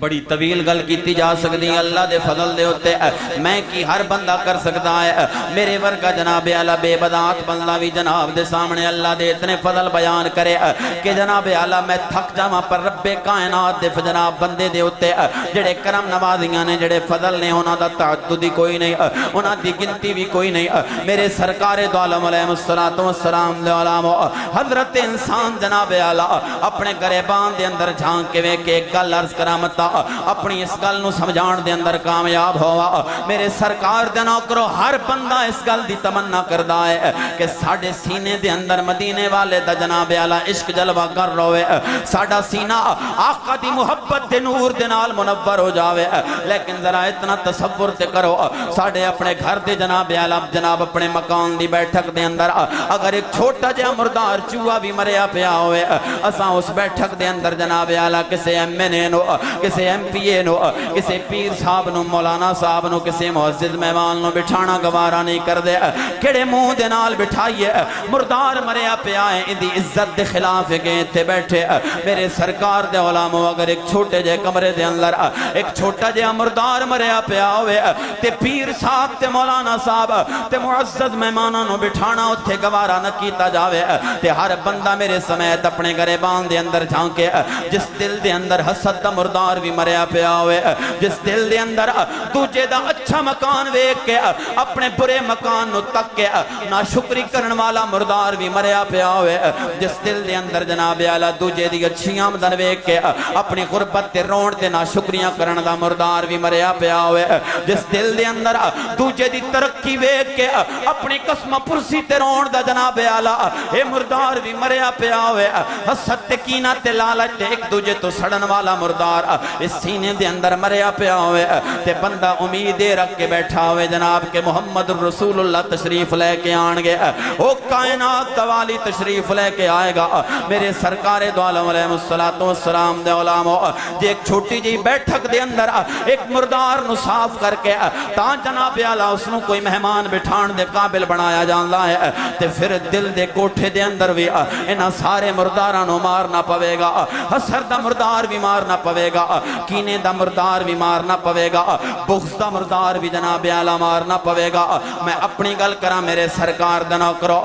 بڑی طویل گل کیتی جا سکتی اللہ دے فضل دے ہوتے میں کی ہر بندہ کر سکتا ہے میرے ورگا جناب اعلیٰ بے بدعات بندہ بھی جناب دے سامنے اللہ دے اتنے فضل بیان کرے کہ جناب اعلیٰ میں تھک جاواں پر رب کائنات دے جناب بندے دے ہوتے جڑے کرم نوازیاں نے جڑے فضل نے انہاں دا تعدد کوئی نہیں انہاں دی گنتی بھی کوئی نہیں میرے سرکار دو عالم علیہ الصلوۃ والسلام دے علام حضرت انسان جناب اعلیٰ اپنے گریبان دے اندر جھانک کے ویکھ کے ایک گل عرض کرامت اپنی اس گل نو سمجھان دے اندر کامیاب ہوا میرے سرکار دے نوکرو ہر بندہ اس گل دی تمنا کردا ہے کہ ساڈے سینے دے اندر مدینے والے دا جناب اعلیٰ عشق جلوہ کر روے ساڈا سینہ آقا دی محبت دے نور دے نال منور ہو جاوے لیکن ذرا اتنا تصور تے کرو ساڈے اپنے گھر دے جناب اعلیٰ جناب اپنے مکان دی بیٹھک دے اندر اگر ایک چھوٹا جہا مردار چوہا بھی مریا پیا ہوئے اساں اس بیٹھک دے اندر جناب اعلیٰ کسے ایم این اے نو کسے ایم پی اے نو کسے پیر صاحب نو مولانا صاحب نو کسے معزز مہمان نو بٹھانا گوارا نہیں کر دے کڑے منہ دے نال بٹھائیے مردار مریا پیا ہے اندی عزت دے خلاف گئے تھے بیٹھے میرے سرکار دے علامو اگر ایک چھوٹے جے کمرے دے اندر ایک چھوٹا جے مردار مریا پیا ہوئے تے پیر صاحب تے مولانا صاحب تے معزز مہماناں نو بٹھانا اتھے گوارا نہ کیتا جاوے تے ہر بندہ میرے سمیت اپنے گریبان دے اندر جھانکے جس دل دے اندر حسد دا مردار بھی مریا پیا ہوئے جس دل دے اندر دوجے دا اچھا مکان ویک کے اپنے برے مکان نو تک کے نا شکری کرن والا مردار بھی مریا پیا ہوئے جس دل دے اندر جناب اعلیٰ دوجے دی اچھی آمدن ویک کے اپنی غربت تے رون تے نا شکریاں کرن دا مردار بھی مریا پیا ہوئے جس دل دے اندر دوجے دی ترقی ویک کے اپنی قسم پرسی تے رون دا جناب اعلیٰ اے مردار بھی مریا پیا ہوئے حسد تے کینہ تے لالچ تے ایک دوجے تو سڑن والا مردار اس سینے دے اندر مریا پیا ہوئے تے بندہ امیدیں رکھ کے بیٹھا ہوئے جناب کہ محمد رسول اللہ تشریف لے کے آنگے او کائنات والی تشریف لے کے آئے گا میرے سرکار دو عالم علیہ الصلوۃ والسلام دے علامو جے ایک چھوٹی جی بیٹھک دے اندر ایک مردار نو صاف کر کے تاں جناب اعلیٰ اس نو کوئی مہمان بٹھان دے قابل بنایا جاندا ہے تے پھر دل دے کوٹھے دے اندر بھی انہاں سارے مرداراں نو مارنا پوے گا حسد دا مردار بھی مارنا پوے گا کینے دا مردار بھی مارنا پوے گا بغض دا مردار بھی جناب اعلیٰ مارنا پوے گا میں اپنی گل کراں میرے سرکار دا نوکرو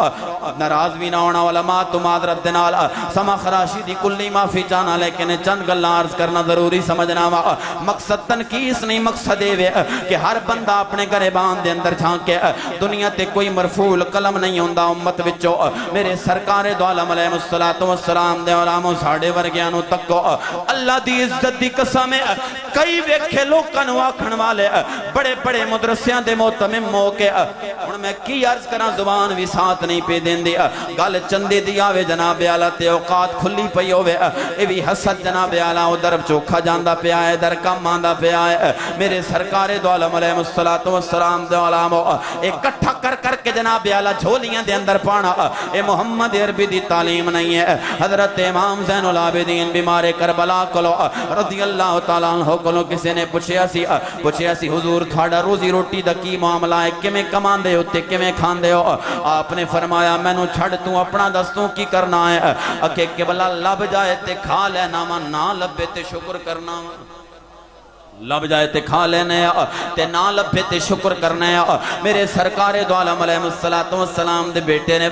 ناراض بھی نہ ہونا علماء تو معذرت دے نال سما خراشی دی کلی معافی چاہنا لیکن چند گلاں عرض کرنا ضروری سمجھنا وا مقصد تنقیص نہیں مقصد اے کہ ہر بندہ اپنے گریبان دے اندر جھانکے دنیا تے کوئی مرفوع قلم نہیں ہوندا امت وچوں میرے سرکار دو عالم علیہ الصلوۃ والسلام دے علامو ساڈے ورگیاں نو تکو اللہ دی عزت دی قسم کئی ویکھے لوکاں نو آکھن والے بڑے بڑے مدرسیاں دے محتمم ہو کے ہن میں کی عرض کراں زبان بھی ساتھ نہیں پے دیندی گل چندے دی آوے جناب اعلیٰ تے اوقات کھلی پئی ہوے اے وی حسد جناب اعلیٰ ادھر چوکھا جاندا پیا ہے ادھر کم آندا پیا ہے میرے سرکار دو عالم علیہ الصلوۃ والسلام دے علامو اکٹھا کر کے جناب اعلیٰ جھولیاں دے اندر پانا اے محمد عربی دی تعلیم نہیں ہے حضرت امام زین العابدین بیمار کربلا کولو رضی اللہ تعالیٰ عنہ کولو کسی نے پوچھیا سی حضور تھوڑا روزی روٹی دا کی معاملہ ہے کیویں کماندے ہو تے کیویں کھاندے ہو آپ نے فرمایا مینوں چھڑ تو اپنا دس تو کی کرنا ہے اکے قبلہ لب جائے تے کھا لینا وا نہ لبے تے شکر کرنا لب جائے تے کھا لینے تے نہ لبے تے شکر کرنے میرے سرکار دو عالم علیہ الصلوۃ والسلام دے بیٹے نے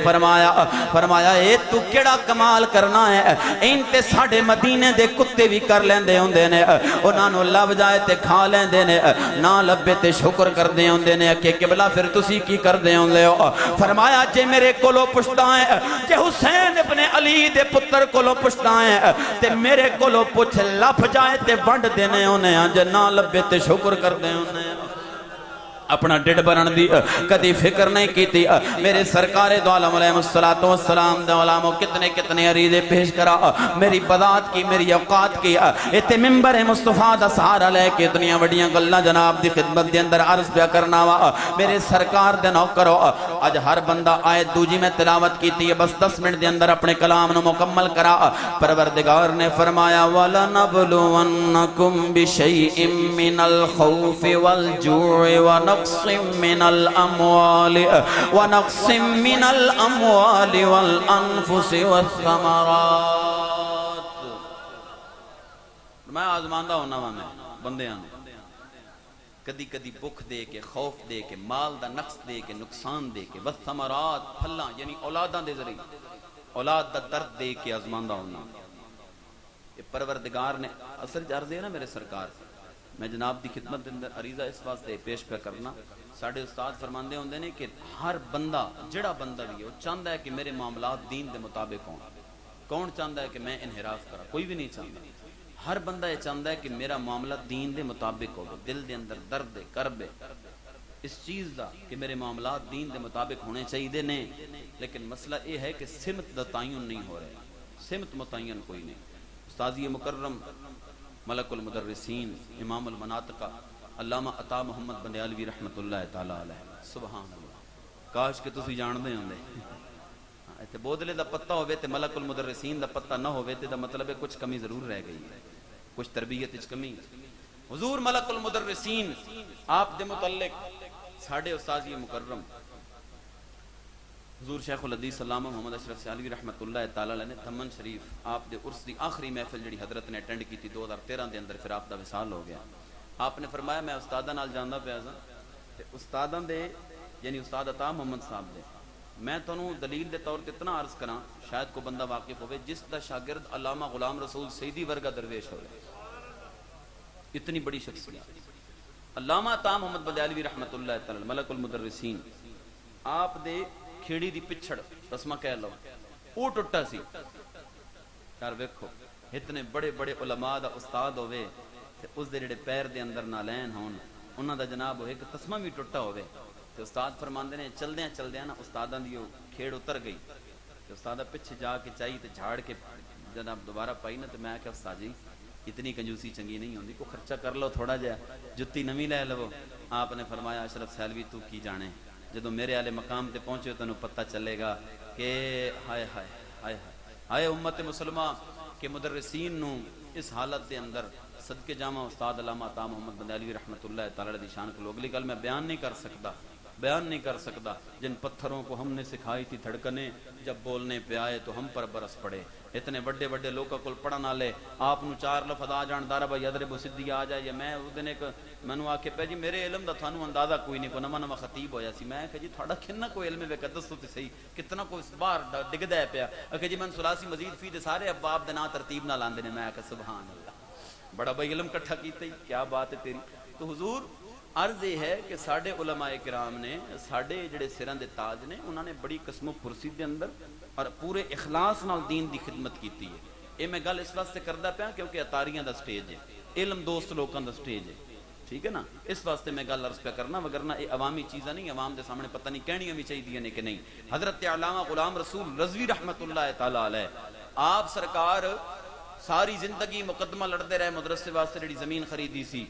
فرمایا اے تو کیڑا کمال کرنا ہے این تے ساڈے مدینے دے کتے بھی کر لیندے ہوندے نے انہاں نو لب جائے تے کھا لیندے نے نہ لبے تے شکر کردے ہوندے نے کہ قبلہ پھر تسی کی کردے ہوندے ہو فرمایا جے میرے کولو پوچھدا ہے جے حسین ابن علی دے پتر کولو پوچھدا ہے تے میرے کولو پوچھ لب جائے تے ونڈ دینے ہونے جے نہ لبے تے شکر کر دے انہیں اپنا ڈیڈ برن دی کدی فکر نہیں کیتی میرے سرکار دو عالم علیہ الصلوۃ والسلام دے علامو کتنے عریضے پیش کرا میری بذات کی میری اوقات کی ایتھے منبر مصطفیٰ دا سہارا لے کے اتنیاں وڈیاں گلاں جناب دی خدمت دے اندر عرض پیا کرنا وا میرے سرکار دے نوکرو اج ہر بندہ آیت دوجی میں تلاوت کیتی ہے بس 10 منٹ دے اندر اپنے کلام نو مکمل کرا پروردگار نے فرمایا وَلَنَبْلُوَنَّكُمْ بِشَيْءٍ مِّنَ الْخَوْفِ وَالْجُوعِ ونقص من الأموال والأنفس والثمرات فرمایا آزماندا ہونا وا میں بندیاں نوں کدی کدی بخ دے کے خوف دے کے مال دا نقص دے کے نقصان دے کے والثمرات پھلاں یعنی اولاداں دے ذریعے اولاد دا درد دے کے آزماندا ہونا یہ پروردگار نے اصل عرض ہے نا میرے سرکار میں جناب دی خدمت دے اندر عریضہ اس واسطے پیش پہ کرنا ساڈے استاد فرماندے ہوندے نے کہ ہر بندہ جڑا بندہ بھی ہے وہ چاہتا ہے کہ میرے معاملات دین دے مطابق ہوں کون چاہتا ہے کہ میں انحراف کرا کوئی بھی نہیں چاہتا ہر بندہ یہ چاہتا ہے کہ میرا معاملہ دین دے مطابق ہو دل دے اندر درد کرب اس چیز دا کہ میرے معاملات دین دے مطابق ہونے چاہیے نے لیکن مسئلہ یہ ہے کہ سمت دا تعین نہیں ہو رہا سمت متعین کوئی نہیں استاذی مکرم ملک المدرسین امام المناطقہ علامہ عطا محمد بندیالوی رحمت اللہ تعالی علیہ سبحان اللہ کاش کہ تسی جاندے ہوندے تے بودلے دا پتہ ہوے تے ملک المدرسین دا پتہ نہ ہوے تے دا مطلب ہے کچھ کمی ضرور رہ گئی ہے کچھ تربیت وچ کمی حضور ملک المدرسین آپ دے متعلق ساڈے استاد مکرم حضور شیخ الحدیث علامہ محمد اشرف سیالوی رحمت اللہ تعالی علیہ نے دمن شریف آپ دے عرس دی آخری محفل جڑی حضرت نے اٹینڈ کی تھی 2013 دے اندر پھر آپ دا وصال ہو گیا آپ نے فرمایا میں استاداں نال جاندا پیا سا تے استاداں دے یعنی استاد عطا محمد صاحب دے میں تانوں دلیل دے طور تے اتنا عرض کراں شاید کو بندہ واقف ہوئے جس دا شاگرد علامہ غلام رسول سیدی ورگا درویش ہوئے اتنی بڑی شخصیت علامہ عطا محمد بندیالوی رحمت اللہ تعالی ملک المدرسین آپ دے کھیڑی دی پچھڑ رسمہ کہہ لو او ٹوٹا سی یار ویکھو اتنے بڑے بڑے علماء دا استاد ہوئے تے اس دے جڑے پیر دے اندر نالین ہون انہاں دا جناب ہوئے کہ تسمہ بھی ٹوٹا ہوئے تے استاد فرماندے نے چلدیاں نا استاداں دی کھیڑ اتر گئی تے استاد پیچھے جا کے چائی تے جھاڑ کے جناب دوبارہ پائی نا تے میں کہ استاد جی اتنی کنجوسی چنگی نہیں ہوندی کو خرچہ کر لو تھوڑا جہا جتی نویں لے لو آپ نے فرمایا اشرف سیالوی تو کی جانے جدو میرے والے مقام تے پہنچے تینوں پتہ چلے گا کہ ہائے ہائے ہائے ہائے امت مسلمہ کے مدرسین نو اس حالت دے اندر صدقے جامع استاد علامہ عطا محمد بندیالوی رحمت اللہ تعالی دی شان کو اگلی گل میں بیان نہیں کر سکتا جن پتھروں کو ہم نے سکھائی تھی دھڑکنے جب بولنے پہ آئے تو ہم پر برس پڑے اتنے بڑے بڑے لوگوں کو پڑھن والے آپ نو 4 لفظ آ جان دارا بھائی ادرب سدھی آ جائے یا میں اس دن ایک مینوں آ کے پہ جی میرے علم دا تھانوں اندازہ کوئی نہیں کو نواں خطیب ہویا سی میں کہ جی تھوڑا کھنا کوئی علم وے قدس تو صحیح کتنا کوئی باہر ڈگدا ہے پیا کہ جی میں ثلاثی مزید فی دے سارے ابواب دے نا ترتیب نال آندے نے میں کہ سبحان اللہ بڑا بھائی علم اکٹھا کیتا ہی کیا بات ہے تیری تو حضور عرض یہ ہے کہ ساڈے علماء کرام نے ساڈے جڑے سراں دے تاج نے انہوں نے بڑی قسم و پرسی دے اندر اور پورے اخلاص نال دین دی خدمت کیتی ہے یہ میں گل اس واسطے کردا پیا کیونکہ اتاریاں دا سٹیج ہے علم دوست لوکاں دا سٹیج ہے ٹھیک ہے نا اس واسطے میں گل عرض پہ کرنا وگرنہ یہ عوامی چیزاں نہیں عوام دے سامنے پتہ نہیں کہنیاں بھی چاہیے نے کہ نہیں حضرت علامہ غلام رسول رضوی رحمت اللہ تعالی علیہ آپ سرکار ساری زندگی مقدمہ لڑتے رہے مدرسے واسطے جڑی زمین خریدی سی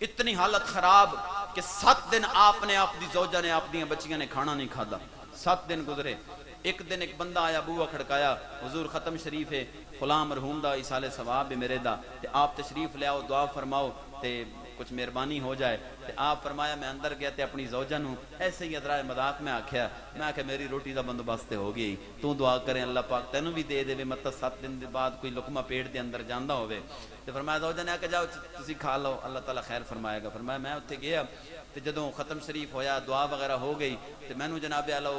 اتنی حالت خراب کہ 7 دن آپ نے آپ دی زوجہ نے آپ دی بچیاں نے کھانا نہیں کھادا 7 دن گزرے ایک دن ایک بندہ آیا بوہا کھڑکایا حضور ختم شریف ہے فلاں مرحوم دا ایصال ثواب ہے میرے دا تے آپ تشریف لے آؤ دعا فرماؤ تے کچھ مہربانی ہو جائے تے آپ فرمایا میں اندر گیا تے اپنی زوجہ نو ایسے ہی ادرائے مذاق میں آکھیا میں کہ میری روٹی دا بندوبست ہو گئی تو دعا کریں اللہ پاک تینوں بھی دے دے مت 7 دن دے بعد کوئی لقمہ پیٹ دے اندر جاندا ہوے تے فرمایا زوجہ نے کہ جاؤ تسی کھا لو اللہ تعالی خیر فرمائے گا فرمایا میں اوتھے گیا تے جدوں ختم شریف ہویا دعا وغیرہ ہو گئی تے مینوں جناب اعلی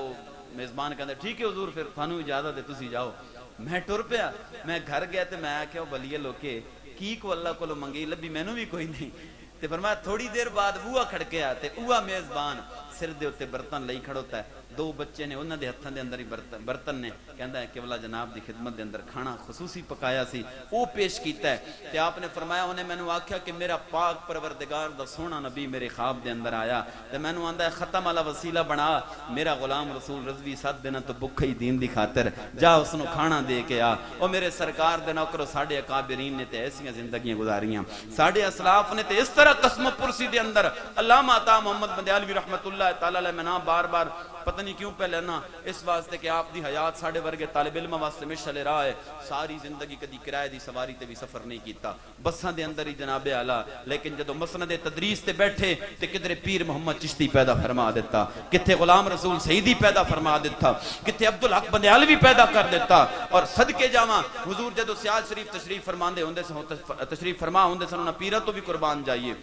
میزبان کہندا ٹھیک ہے حضور پھر تھانوں اجازت ہے تسی جاؤ میں ٹر پیا میں گھر گیا تے میں آکھیا بلیے لوکے کی کو اللہ کولو منگی لبھی مینوں بھی کوئی نہیں تے فرمایا تھوڑی دیر بعد بوہا کھڑکیا تے اوہ میزبان سر دے اوتے برتن لئی کھڑوتا ہے 2 بچے نے انہاں دے ہتھاں دے اندر ہی برتن نے کہندا ہے کہ والا جناب دی خدمت دے اندر کھانا خصوصی پکایا سی وہ پیش کیتا ہے تے آپ نے فرمایا انہیں مینوں آکھیا کہ میرا پاک پروردگار دا سونا نبی میرے خواب دے اندر آیا تے مینوں آندا ہے ختم والا وسیلہ بنا میرا غلام رسول رضوی 7 دن تو بھکھا ہی دین دی خاطر جا اس نو کھانا دے کے آ او میرے سرکار دے نوکرو ساڈے اکابرین نے تے ایسیاں زندگیاں گزاریاں ساڈے اسلاف نے تے اس طرح قسم پرسی دے اندر علامہ عطا محمد بندیالوی رحمت اللہ تعالی علیہ میں نام بار بار پتہ نہیں کیوں پہ لینا اس واسطے کہ آپ دی حیات ساڑھے ورگے طالب علم واسطے مشعل راہ ہے. ساری زندگی کدی کرائے دی سواری تے بھی سفر نہیں کیتا, بساں دے اندر ہی جناب اعلیٰ. لیکن جدو مسند تدریس تے بیٹھے تے کدھر پیر محمد چشتی پیدا فرما دیتا, کتھے غلام رسول سعیدی پیدا فرما دیتا, کتھے عبدالحق بندیالوی پیدا کر دیتا. اور صدقے جاواں حضور جدو سیال شریف تشریف فرماندے ہوندے سن, تشریف فرما ہوندے سن, انہاں پیرہ تو بھی قربان جائیے.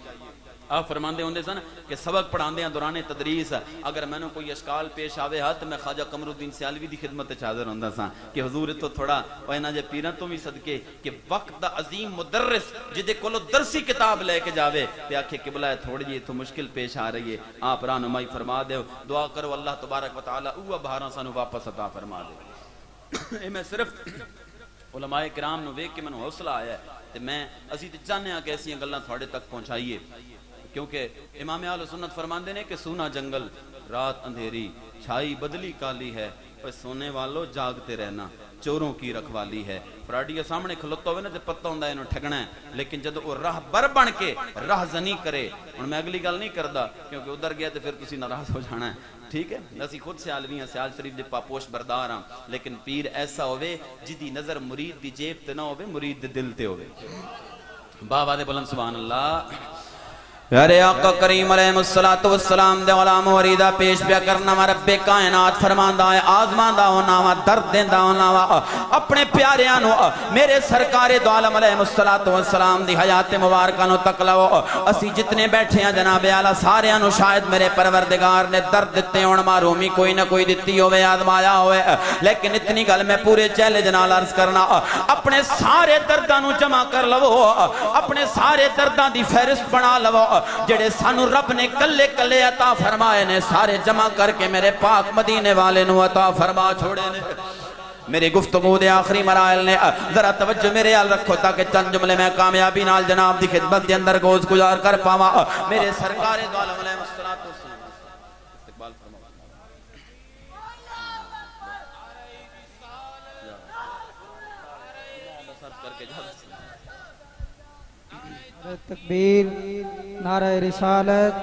آپ فرماندے ہوندے سن کہ سبق پڑھاندے ہیں دوران تدریس اگر میں نے کوئی اشکال پیش آوے ہاتھ میں خواجہ قمر الدین سیالوی دی خدمت حاضر ہوندا سا کہ حضور تو تھوڑا اونا جے پیراں تو بھی صدقے کہ وقت دا عظیم مدرس جدے کولو درسی کتاب لے کے جاوے تے آکھے قبلہ تھوڑی جی تو مشکل پیش آ رہی ہے, آپ رہنمائی فرما دے, دعا کرو اللہ تبارک و تعالی اوہ بہاراں سانو واپس عطا فرما دے. اے میں صرف علماء کرام نو ویکھ کے مینوں حوصلہ آیا ہے تے میں اسی تے چاہنے ہاں کہ ایسیاں گلاں تھوڑے تک پہنچائیے. کیونکہ امام اہل سنت فرماندے نے کہ سونا جنگل رات اندھیری چھائی بدلی کالی ہے, پر سونے والو جاگتے رہنا چوروں کی رکھوالی ہے. فراڈی سامنے کھلوتا ہوئے نا تے پتہ ہوندا اینو ٹھگنا ہے, لیکن جدو وہ راہ بر بن کے راہ زنی کرے, اور میں اگلی گل نہیں کردا کیونکہ ادھر گیا تے پھر تسی ناراض ہو جانا ہے, ٹھیک ہے. اسی خود سیالوی ہیں, سیال شریف دے پاپوش بردار ہاں, لیکن پیر ایسا ہوئے جدی نظر مرید دی جیب تے نہ ہوئے, مرید دے دل تے ہوئے. بابا دے بلند سبحان اللہ. پیارے آقا کریم علیہ السلام دے غلام وریدہ پیش پیا کرنا وا رب کائنات فرماندا ہے آزماندا ہونا وا درد دیندا ہونا وا اپنے پیاریاں نو میرے سرکار دو عالم علیہ السلام دی حیات مبارکہ نو تک لو. اسی جتنے بیٹھے ہیں جناب اعلیٰ ساریاں نو شاید میرے پروردگار نے درد دیتے ہون, معرومی کوئی نہ کوئی دتی ہوئے, آزمایا ہوئے, لیکن اتنی گل میں پورے چیلنج نال عرض کرنا اپنے سارے درداں نو جمع کر لو, اپنے سارے درداں دی فہرست بنا لو جڑے سانو رب نے کلے کلے عطا فرمائے نے, سارے جمع کر کے میرے پاک مدینے والے نو عطا فرما چھوڑے نے. میری گفتگو دے آخری مراحل نے ذرا توجہ میرے حال رکھو تاکہ چند جملے میں کامیابی نال جناب دی خدمت دے اندر گوز گزار کر پاواں. میرے سرکار دو عالم علیہ الصلوۃ والسلام استقبال فرماؤ. تکبیر, نعرہ رسالت,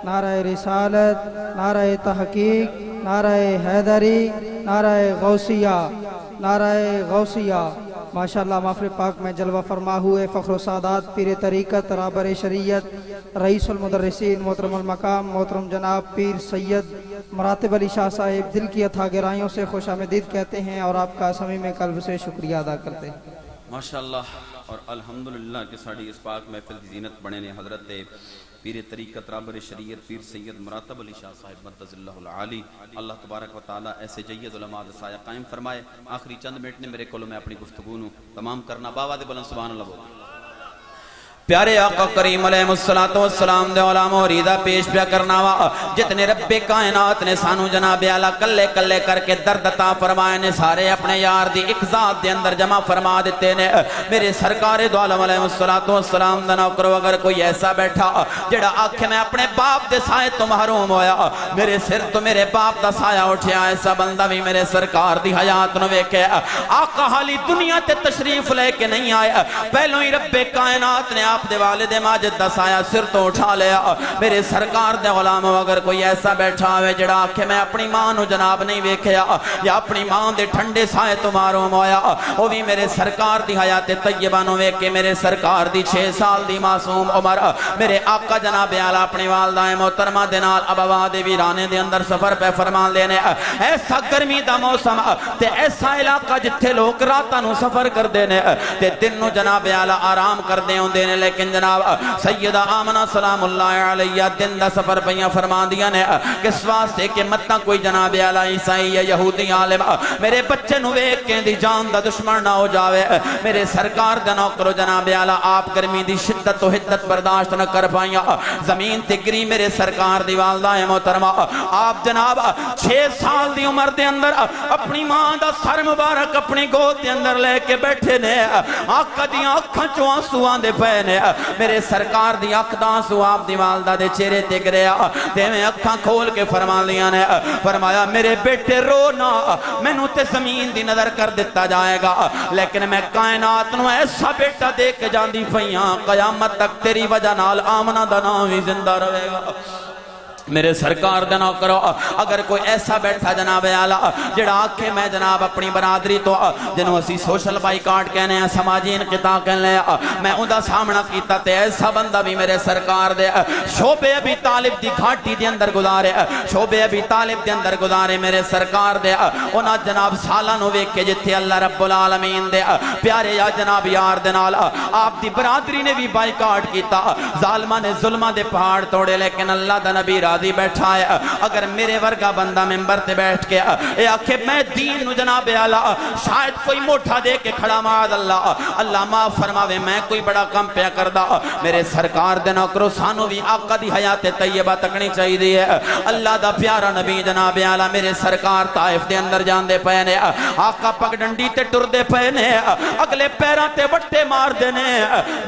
نعرہ رسالت, نعرہ تحقیق, نعرہ حیدری, نعرہ غوثیہ, نعرہ غوثیہ. ماشاءاللہ محفل پاک میں جلوہ فرما ہوئے فخر و سعادات پیر طریقت رہبر شریعت رئیس المدرسین محترم المقام محترم جناب پیر سید مراتب علی شاہ صاحب دل کی اتھا گہرائیوں سے خوش آمدید کہتے ہیں اور آپ کا صمیم قلب سے شکریہ ادا کرتے ہیں. ماشاءاللہ اور الحمدللہ کہ ساڑھی اس پاک محفل کی زینت بنے نے حضرت پیر طریقت رہبر شریعت پیر سید مراتب علی شاہ صاحب مدد اللہ العالی. اللہ تبارک و تعالی ایسے جید علماء دا سایہ قائم فرمائے. آخری چند منٹ نے میرے کولوں میں اپنی گفتگو نو تمام کرنا. بابا دے بلند سبحان اللہ بول. پیارے آقا کریم علیہ السلام دے علام وریدہ پیش پیا کرنا وا جتنے رب کائنات نے سانو جناب اعلیٰ کلے کلے کر کے درد عطا فرمائے نے, سارے اپنے یار دی ایک ذات دے اندر جمع فرما دیتے نے. میرے سرکار دو عالم علیہ السلام دا نوکرو اگر کوئی ایسا بیٹھا جڑا آنکھیں میں اپنے باپ دے سائے تو محروم ہویا, میرے سر تو میرے باپ دا سایہ اٹھیا, ایسا بندہ بھی میرے سرکار دی حیات نو ویکھے. آقا حالی دنیا تے تشریف لے کے نہیں آئے, پہلو ہی رب کائنات نے آپ دے والد ماجد دا سایہ سر تو اٹھا لیا. میرے سرکار دے غلام اگر کوئی ایسا بیٹھا ہوئے جڑا آکھے میں اپنی ماں نو جناب نہیں ویکھیا یا اپنی ماں دے ٹھنڈے سائے تو معروم ہویا, وہ بھی میرے سرکار دی حیات طیبہ نو ویکھے. میرے سرکار دی 6 سال دی معصوم عمر میرے آقا جناب اعلیٰ اپنی والدہ محترمہ دے نال ابوا دے ویرانے دے اندر سفر پہ فرمان لینے. ایسا گرمی دا موسم تے ایسا علاقہ جتھے لوگ راتاں نو سفر کر دینے تے دن نو جناب اعلیٰ آرام کر دے ہوندے, لیکن جناب سیدہ آمنہ سلام اللہ علیہ دن دا سفر پہیاں فرما دیا نے کس واسطے کہ متنا کوئی جناب اعلیٰ عیسائی یا یہودی عالم میرے بچے نو ویکھ کے دی جان دا دشمن نہ ہو جاوے. میرے سرکار دا نوکرو جناب اعلیٰ آپ گرمی دی شدت و حدت برداشت نہ کر پائیاں, زمین تے گری. میرے سرکار دی والدہ محترمہ آپ جناب 6 سال دی عمر دے اندر اپنی ماں دا سر مبارک اپنی گود دے اندر لے کے بیٹھے نے. آقا دی آنکھاں چوں آنسو آندے پے نے. میرے سرکار دی اکھ دا آنسو آپ دی والدہ دے چہرے تے گریا تے میں اکھاں کھول کے فرما لیا نے, فرمایا میرے بیٹے رو نہ, مینوں تے زمین دی نظر کر دیتا جائے گا, لیکن میں کائنات نو ایسا بیٹا دے کے جاندی پئیاں قیامت تک تیری وجہ نال آمنہ دا نام ہی زندہ رہے گا. میرے سرکار دنا کرو اگر کوئی ایسا بیٹھا جناب اعلیٰ جڑا آکھے میں جناب اپنی برادری تو جنہوں اسی سوشل بائیکاٹ کہنے ہیں سماجی انقطاع کہنے ہیں میں اندھا سامنا کیتا تے ایسا بندہ بھی میرے سرکار دے شعبے ابی طالب دی گھاٹی دی اندر گزارے شعبے ابی طالب دی اندر گزارے میرے سرکار دے انہا جناب سالانو ویک کے جتھے اللہ رب العالمین دے پیارے یا جناب یار دنال آپ دی برادری نے بھی بائیکاٹ کیتا ظالمہ نے ظلمہ دے پہاڑ توڑے لیکن اللہ دا نبی راضی بیٹھا ہے اگر میرے ورگا بندہ ممبر تے بیٹھ کے اے آکھے میں دین نو جناب اعلیٰ شاید کوئی موٹھا دے کے کھڑا معاذ اللہ معاف فرماوے میں کوئی بڑا کم پیا کردہ میرے سرکار دے نوکرو سانو بھی آقا دی حیات طیبہ تکنی چاہی دی ہے اللہ دا پیارا نبی جناب اعلیٰ میرے سرکار طائف دے اندر جان دے پہنے آقا پگ ڈنڈی تے ٹر دے پہنے اگلے پیران تے وٹے مار دینے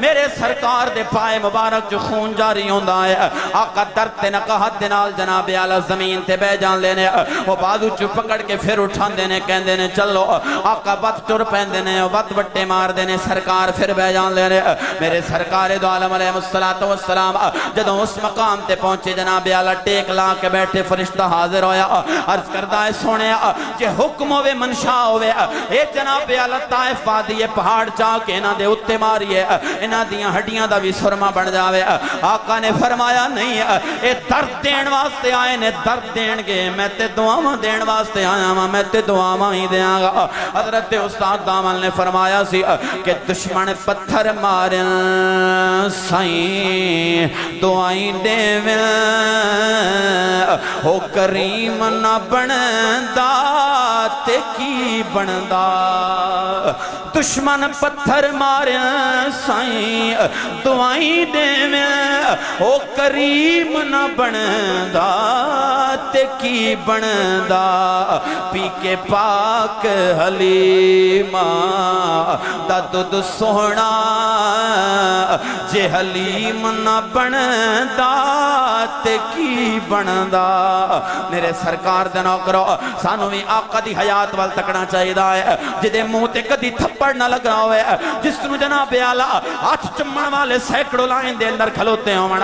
میرے سرکار دے پائے مبارک جو خون جاری ہوندہ ہے آقا درد تے نقاہت دے نال جناب اعلیٰ زمین تے بے جان لینے وہ بازو چو پکڑ کے پھر اٹھان دینے کہن دینے چلو آقا بات ٹر پہن دینے بات وٹے مار دینے سرکار پھر بے جان لینے میرے سرکار دو عالم علیہ السلام جدوں اس مقام تے پہنچے جناب اعلیٰ ٹیک لا کے بیٹھے فرشتہ حاضر ہویا عرض کردہ ہے سونے کہ حکم ہوئے منشاء ہوئے اے جناب اعلیٰ طائف وادی پہاڑ چاہ کے انہاں دے اتے ماری ہے انہاں دیاں ہڈیاں دا بھی سرما بن جاوے آقا نے فرمایا نہیں اے درد دین واسطے آئے نے درد دین گے میں تے دعاواں دین واسطے آیا ہاں میں تے دعاواں ہی دیاں گا حضرت استاد دامل نے فرمایا سی کہ دشمن پتھر مارن سائیں دعائیں دیویں ہو کریم نہ بندا تے کی بندا دشمن پتھر مارن سائیں دعائیں دیویں ہو کریم نہ بندا تے کی بندا پی کے پاک حلیمہ دا دودھ سونا جے حلیم نہ بندا تے کی بندا میرے سرکار دے نوکرو سانو بھی آقا دی حیات وال تکنا چاہیے ہے جدے منہ تے کدی تھپڑ نہ لگ رہا ہوئے جس نو جناب اعلیٰ ہاتھ چمن والے سینکڑوں لائن دے اندر کھلوتے ہوں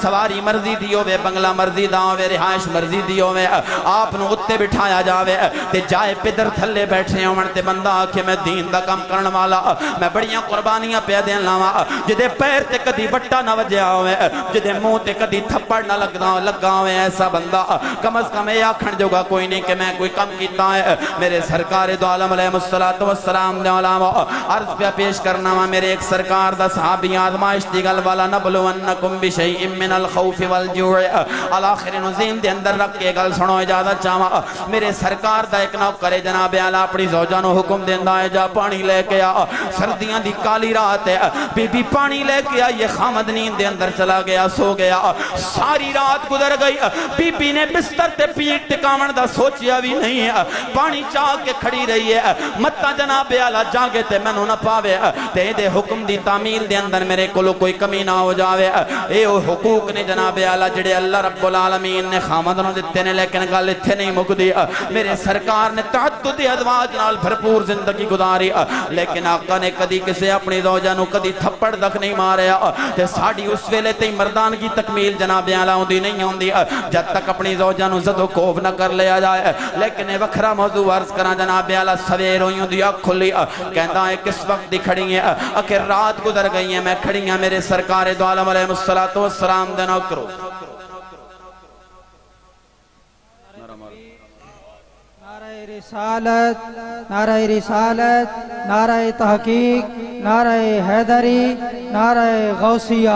سواری مرضی دی ہوئے بنگلہ مرضی دا ہوئے رہائش مرضی دی ہوئے آپ نو اتے بٹھایا جاوے تے جائے پدر تھلے بیٹھے ہوں تے بندہ آکھے میں دین دا کم کرن والا میں بڑیاں قربانیاں پہ دین لاواں جدے پیر تے کدی بٹا نہ وجیا ہوئے جدے منہ تے کدی تھپڑ نہ لگا ہوئے ایسا بندہ کم از کم یہ آکھن جوگا کوئی نہیں کہ میں کوئی کم کیتا ہے میرے سرکار دو عالم علیہ السلام دے علامہ عرض پہ پیش کرنا وا میرے ایک سرکار دا صحابی آدمائش دی گل والا نبلونکم بشیء من الخوف والجوع الاخر نزیم دے اندر رکھ کے گل سنو اجازت چاہواں میرے سرکار دا ایک نوکر جناب اعلیٰ اپنی زوجہ نو حکم دیندا ہے جا پانی لے کے آ سردیاں دی کالی رات ہے بی بی پانی لے کے آئی خامد نیند دے اندر چلا گیا سو گیا ساری رات گزر گئی بی بی نے بستر تے پیٹ ٹکاون دا سوچیا بھی نہیں ہے پانی چاہ کے کھڑی رہی ہے متا جناب اعلیٰ جاگے تے میں نو نہ پاوے تے دے حکم دی تعمیل دے اندر میرے کولو کوئی کمی نہ ہو جاوے اے او حقوق نے جناب اعلیٰ جڑے اللہ رب العالمین نے خامد نو دیتے نے لیکن گل اتھے نہیں مک دی میرے سرکار نے تعدد ازواج نال بھرپور زندگی گزاری لیکن آقا نے کدی کسے اپنی زوجہ نو کدی تھپڑ تک نہیں ماریا تے ساڑی اس ویلے تے مردان کی تکمیل جناب اعلیٰ ہوندی نہیں ہوندی جب تک اپنی زوجہ نو زد و کوف نہ کر لیا جائے لیکن وکھرا موضوع عرض کرا جناب اعلیٰ سویر ہوئیوں دی آنکھ کھلی کہندا ہے کس وقت دی کھڑی ہیں اکھر رات گزر گئی ہیں میں کھڑی ہیں میرے سرکار دو عالم علیہ السلام دے نوکرو نعرہ رسالت نعرہ تحقیق نعرہ حیدری نعرہ غوثیہ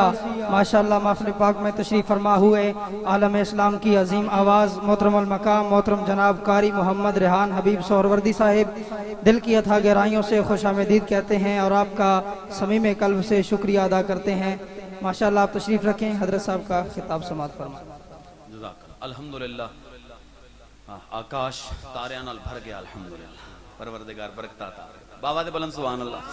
ماشاءاللہ محفل پاک میں تشریف فرما ہوئے عالم اسلام کی عظیم آواز محترم المقام محترم جناب قاری محمد ریحان حبیب سہروردی صاحب دل کی اتھا گہرائیوں سے خوش آمدید کہتے ہیں اور آپ کا صمیم قلب سے شکریہ ادا کرتے ہیں ماشاءاللہ آپ تشریف رکھیں حضرت صاحب کا خطاب سماعت فرمائیں جزاک الحمدللہ آکاش تاریاں نال بھر گیا الحمدللہ پروردگار برکت عطا بابا دے بلند سبحان اللہ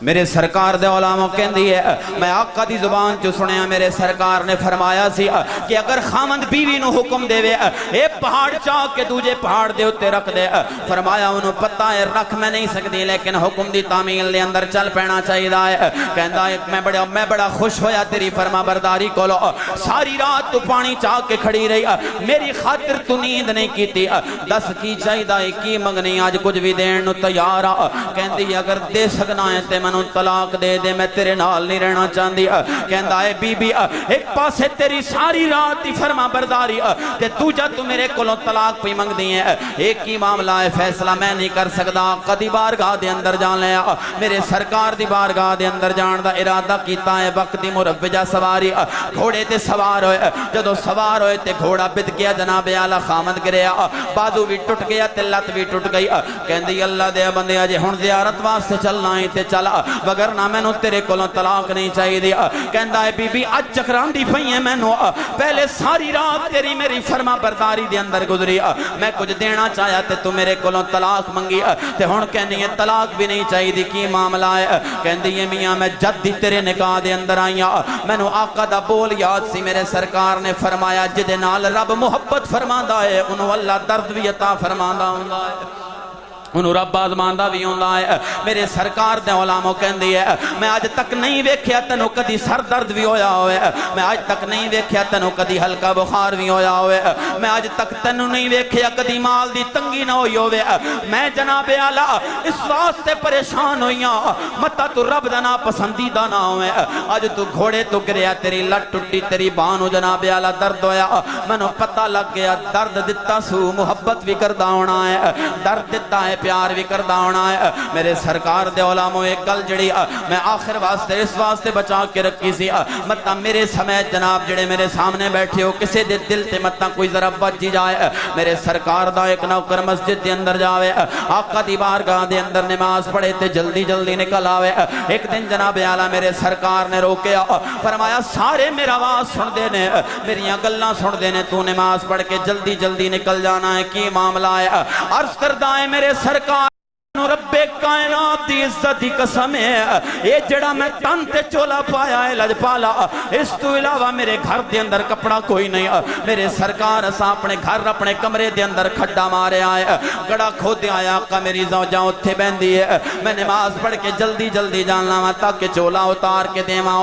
میرے سرکار دے علماء کہندی ہے میں آقا دی زبان چ سنیا میرے سرکار نے فرمایا سی کہ اگر خامند بیوی نو حکم دے وے اے پہاڑ چاہ کے دوجے پہاڑ دے اتے رکھ دے فرمایا انہوں پتہ ہے رکھ میں نہیں سکتی لیکن حکم دی تعمیل دے اندر چل پینا چاہیے ہے کہندا ہے میں بڑا خوش ہویا تیری فرما برداری کولو ساری رات تو پانی چاہ کے کھڑی رہی میری خاطر تو نیند نہیں کیتی دس کی چاہیے کی منگنی آج کچھ بھی دین نو تیار کہندی اگر دے سکنا ہے تے منو طلاق دے دے میں تیرے نال نہیں رہنا چاہندی کہندا ہے بی بی ایک پاسے تیری ساری رات دی فرما برداری تے دوجا تو میرے کولوں طلاق پئی منگ دی ہے ایک ہی معاملہ ہے فیصلہ میں نہیں کر سکدا کدی بارگاہ دے اندر جان لیا میرے سرکار دی بارگاہ دے اندر جان دا ارادہ کیتا ہے وقت دی مروجہ سواری گھوڑے تے سوار ہوئے جدو سوار ہوئے تے گھوڑا بد گیا جناب اعلی خامد گریا بازو بھی ٹوٹ گیا تے لت بھی ٹوٹ گئی کہندی اللہ دے بندے اجے ہن زیارت واسطے چلنا ہے تے چلا وگر نہ میں نو تیرے کولوں طلاق نہیں چاہیے دیا کہندا ہے بی بی اج چکران دی پئی ہے میں نو پہلے ساری رات تیری میری فرما برداری دے اندر گزری میں کچھ دینا چاہیا تے تو میرے کولوں طلاق منگی تے ہن کہنی ہے طلاق بھی نہیں چاہیے دی کی معاملہ ہے کہندی ہے میاں میں جد دی تیرے نکاح دے اندر آئیاں میں نو آقا دا بول یاد سی میرے سرکار نے فرمایا جدے نال رب محبت فرماندا ہے انہوں اللہ درد بھی عطا فرماندا ہوندا ہے انہوں رب آزماندہ بھی ہوندا ہے میرے سرکار دے علماء کہندی ہے میں آج تک نہیں ویکھیا تینوں کدی سر درد بھی ہویا ہوئے میں آج تک نہیں ویکھیا تینوں کدی ہلکا بخار بھی ہویا ہوئے میں آج تک تینوں نہیں ویکھیا کدی مال دی تنگی نہ ہوئی ہوئے میں جناب اعلیٰ اس واسطے پریشان ہویاں متا تو رب دا نا پسندیدہ نہ ہوئے آج تو گھوڑے تو گریا تیری لٹ ٹوٹی تیری بانو جناب اعلیٰ درد ہویا میں نو پتہ لگ گیا درد دتا سو محبت بھی کردہ ہونا ہے درد دتا ہے پیار بھی کردہ ہونا ہے میرے سرکار دے علماء ایک گل جڑی میں آخر واسطے اس واسطے بچا کے رکھی سی متا میرے سمیت جناب جڑے میرے سامنے بیٹھے ہو کسے دے دل تے متا کوئی ذرا بچی جائے میرے سرکار دا ایک نوکر مسجد دے اندر جاوے آقا دی بارگاہ دے اندر نماز پڑھے تے جلدی جلدی نکل آوے ایک دن جناب اعلیٰ میرے سرکار نے روکیا فرمایا سارے میرا آواز سن دینے میری گلاں سن دینے تو نماز پڑھ کے جلدی جلدی نکل جانا ہے کی معاملہ ہے عرض کردہ ہے میرے سرکار رب کائنات دی عزت دی قسم ہے یہ جڑا میں تن تے چولا پایا ہے لجپالا اس تو علاوہ میرے گھر دے اندر کپڑا کوئی نہیں میرے سرکار اسا اپنے گھر اپنے کمرے دے اندر کھڈا مارے آئے گڑا کھودے آیا آقا میری زوجہ اتھے بہندی ہے میں نماز پڑھ کے جلدی جلدی جاننا ہوا تاکہ چولا اتار کے دے ماں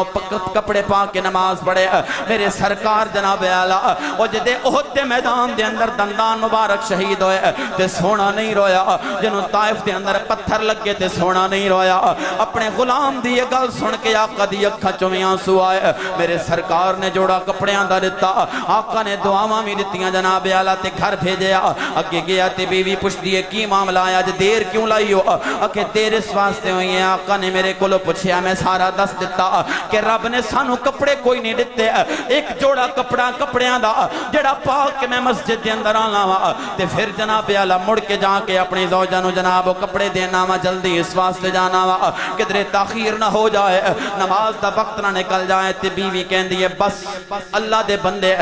کپڑے پا کے نماز پڑھے میرے سرکار جناب اعلیٰ وہ جدے احد دے میدان دے اندر دندان مبارک شہید ہوئے تے سونا نہیں رویا جنہوں طائف دے اندر پتھر لگے تے سونا نہیں رویا اپنے غلام دی یہ گل سن کے آقا دی اکھا چویاں سو آئے میرے سرکار نے جوڑا کپڑیاں دا دیتا آقا نے دعاواں بھی دیتیاں جناب اعلیٰ تے گھر بھیجیا اگے گیا تے بیوی پوچھ دیئے کی معاملہ آیا آج دیر کیوں لائی ہو اکھے دیر اس واسطے ہوئی ہیں آقا نے میرے کولو پوچھیا میں سارا دس دیتا کہ رب نے سانو کپڑے کوئی نہیں دیتے ایک جوڑا کپڑیاں دا جڑا پاک کے میں مسجد دے اندر آنا ہوا تے پھر جناب اعلیٰ مڑ کے جا کے اپنی زوجہ نو جناب کپڑے دینا وا جلدی اس واسطے جانا وا کدھر تاخیر نہ ہو جائے نماز دا وقت نہ نکل جائے تے بیوی کہندی ہے بس اللہ دے بندے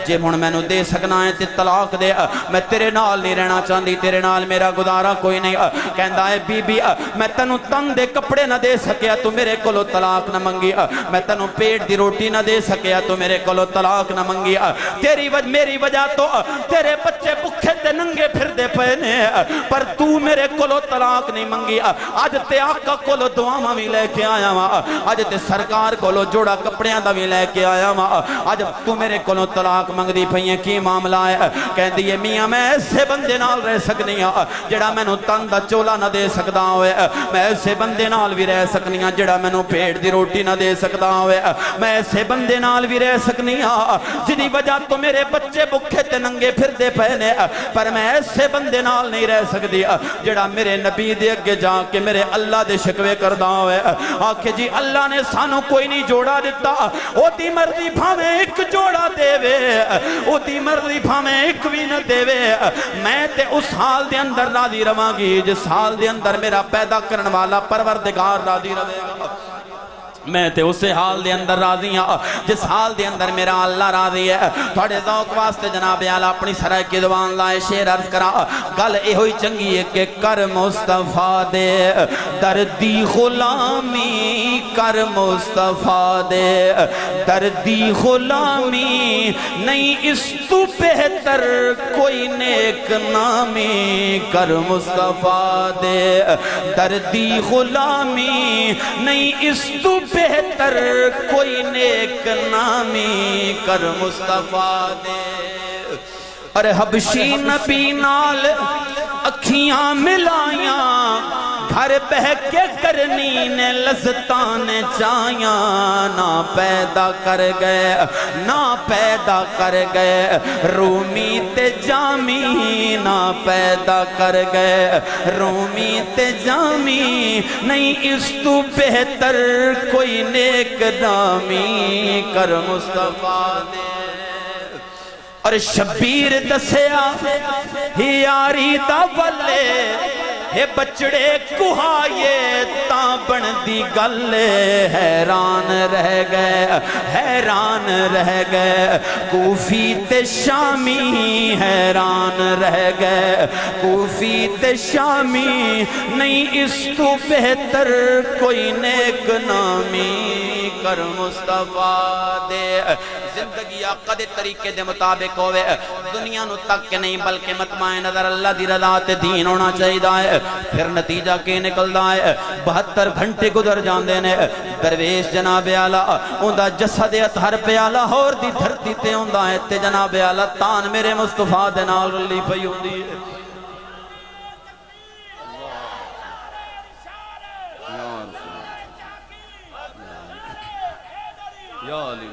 جے ہن مینوں دے سکنا ہے تے طلاق دے میں تیرے نال نہیں رہنا چاہندی تیرے نال میرا گزارا کوئی نہیں کہندا ہے بی بی میں تینوں تن دے کپڑے نہ دے سکیا تو میرے کولو طلاق نہ منگی میں تینوں پیٹ دی روٹی نہ دے سکیا تو میرے کولو طلاق نہ منگی تیری وجہ میری وجہ تو تیرے بچے بھکھے تے ننگے پھر دے پئے نے پر تو میرے کولو طلاق نہیں منگی آج تے آقا کولو دعاواں بھی لے کے آیا وا آج تے سرکار کولو جوڑا کپڑیاں دا بھی لے کے آیا وا آج تو میرے کولو طلاق منگدی پئی ہے کی معاملہ ہے کہندی ہے میاں میں ایسے بندے نال رہ سکنی ہاں جڑا مینوں تن دا چولا نہ دے سکدا ہوئے میں ایسے بندے نال بھی رہ سکنی ہاں جڑا مینوں پیٹ دی روٹی نہ دے سکدا ہوئے میں ایسے بندے نال بھی رہ سکنی ہاں جدی وجہ تو میرے بچے بھکھے تے ننگے پھر دے پئے نے پر میں ایسے بندے نال نہیں رہ سکدی جڑا میرے نبی دے اگے جا کے میرے اللہ دے شکوے کردہ ہوئے آکھے جی اللہ نے سانو کوئی نہیں جوڑا دیتا او دی مرضی بھامیں ایک جوڑا دے وے او دی مرضی بھامیں ایک بھی نہ دے وے میں تے اس حال دے اندر راضی رواں گی جس حال دے اندر میرا پیدا کرن والا پروردگار راضی رہے گا میں تے اسے حال دے اندر راضی ہاں جس حال دے اندر میرا اللہ راضی ہے تھوڑے ذوق واسطے جناب اعلیٰ اپنی سرائے کی زبان لائے شعر عرض کرا گل اے ہوئی چنگی ہے کہ کر مصطفیٰ دے دردی غلامی کر مصطفیٰ دے دردی غلامی نہیں اس تو بہتر کوئی نیک نامی کر مصطفیٰ دے دردی غلامی نہیں اس تو بہتر کوئی نیک نامی کر مصطفیٰ دے اور حبشی نبی نال اکھیاں ملائیاں گھر بہ کے کرنی نے لذتان چاہیاں نہ پیدا کر گئے رومی تے جامی نہ پیدا کر گئے رومی تے جامی نہیں اس تو بہتر کوئی نیک نامی کر مصطفیٰ دے اور شبیر دسیا یاری دا ولے ہے بچڑے کوہائے تاں بن دی گلے حیران رہ گئے کوفی تے شامی حیران رہ گئے کوفی تے شامی نہیں اس تو بہتر کوئی نیک نامی کر مصطفیٰ دے زندگی آقا دے طریقے دے مطابق ہوئے دنیا نو تک کے نہیں بلکہ مطمع نظر اللہ دی رضا تے دین ہونا چاہیے ہے پھر نتیجہ کے نکلدا ہے 72 گھنٹے گزر جاندے نے درویش جناب اعلیٰ اوندا جسد اطہر پہ لاہور دی دھرتی تے ہوندا ہے تے جناب اعلیٰ تان میرے مصطفیٰ دے نال رلی پئی ہوندی ہے یا علی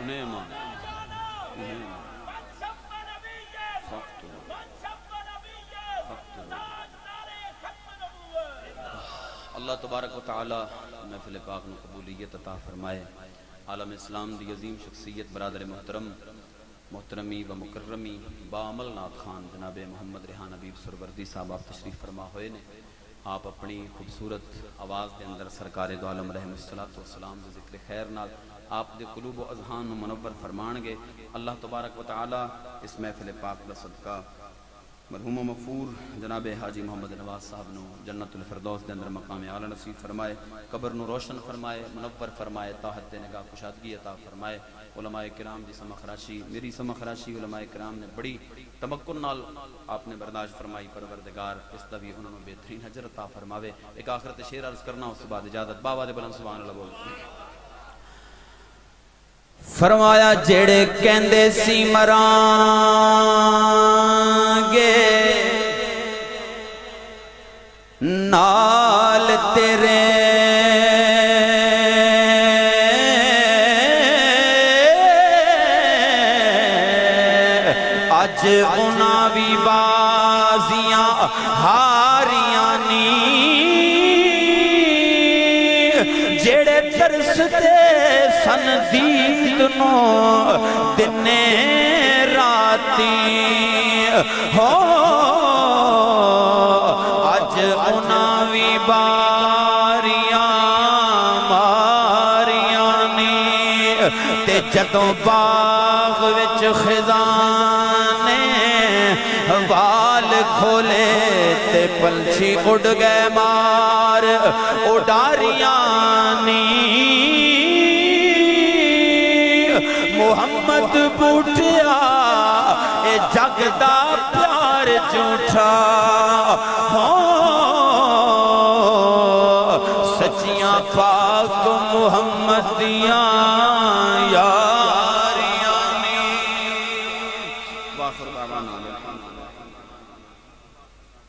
نیمان اللہ تبارک و تعالی محفل پاک نو قبولیت عطا فرمائے عالم اسلام دی عظیم شخصیت برادر محترمی و مکرمی باعمل نات خان جناب محمد ریحان حبیب سروردی صاحب آپ تشریف فرما ہوئے نے آپ اپنی خوبصورت آواز دے اندر سرکار دو عالم رحم السلام دے ذکر خیر نال آپ دے قلوب و اذہان منور فرمان گے اللہ تبارک و تعالی اس محفل پاک دا صدقہ مرحوم و مغفور جناب حاجی محمد نواز صاحب نو جنت الفردوس دے اندر مقام اعلی نصیب فرمائے قبر نو روشن فرمائے منور فرمائے طاعت دے نگاہ کشادگی عطا فرمائے علماء کرام دی سمخراشی میری سمخراشی علماء کرام نے بڑی تمکن نال آپ نے برداشت فرمائی پروردگار اس دا بھی انہوں نے بہترین اجر عطا فرماوے ایک آخرت شعر عرض کرنا اس کے بعد اجازت بابا دے بلند سبحان اللہ بول فرمایا جڑے کہندے سی مران گے نال تیرے اج انہاں بھی بازیاں ہاریاں نی جڑے ترستے سن دید نو دنے راتی ہو اج انہاں بھی باریاں ماریاں نی تے جدوں باغ وچ خزانے وال کھولے تے پنچھی اڑ گئے مار اڈاریاں نی محمد بوٹیا اے جگ دا پیار جھوٹا سچیاں پاک محمدیاں یا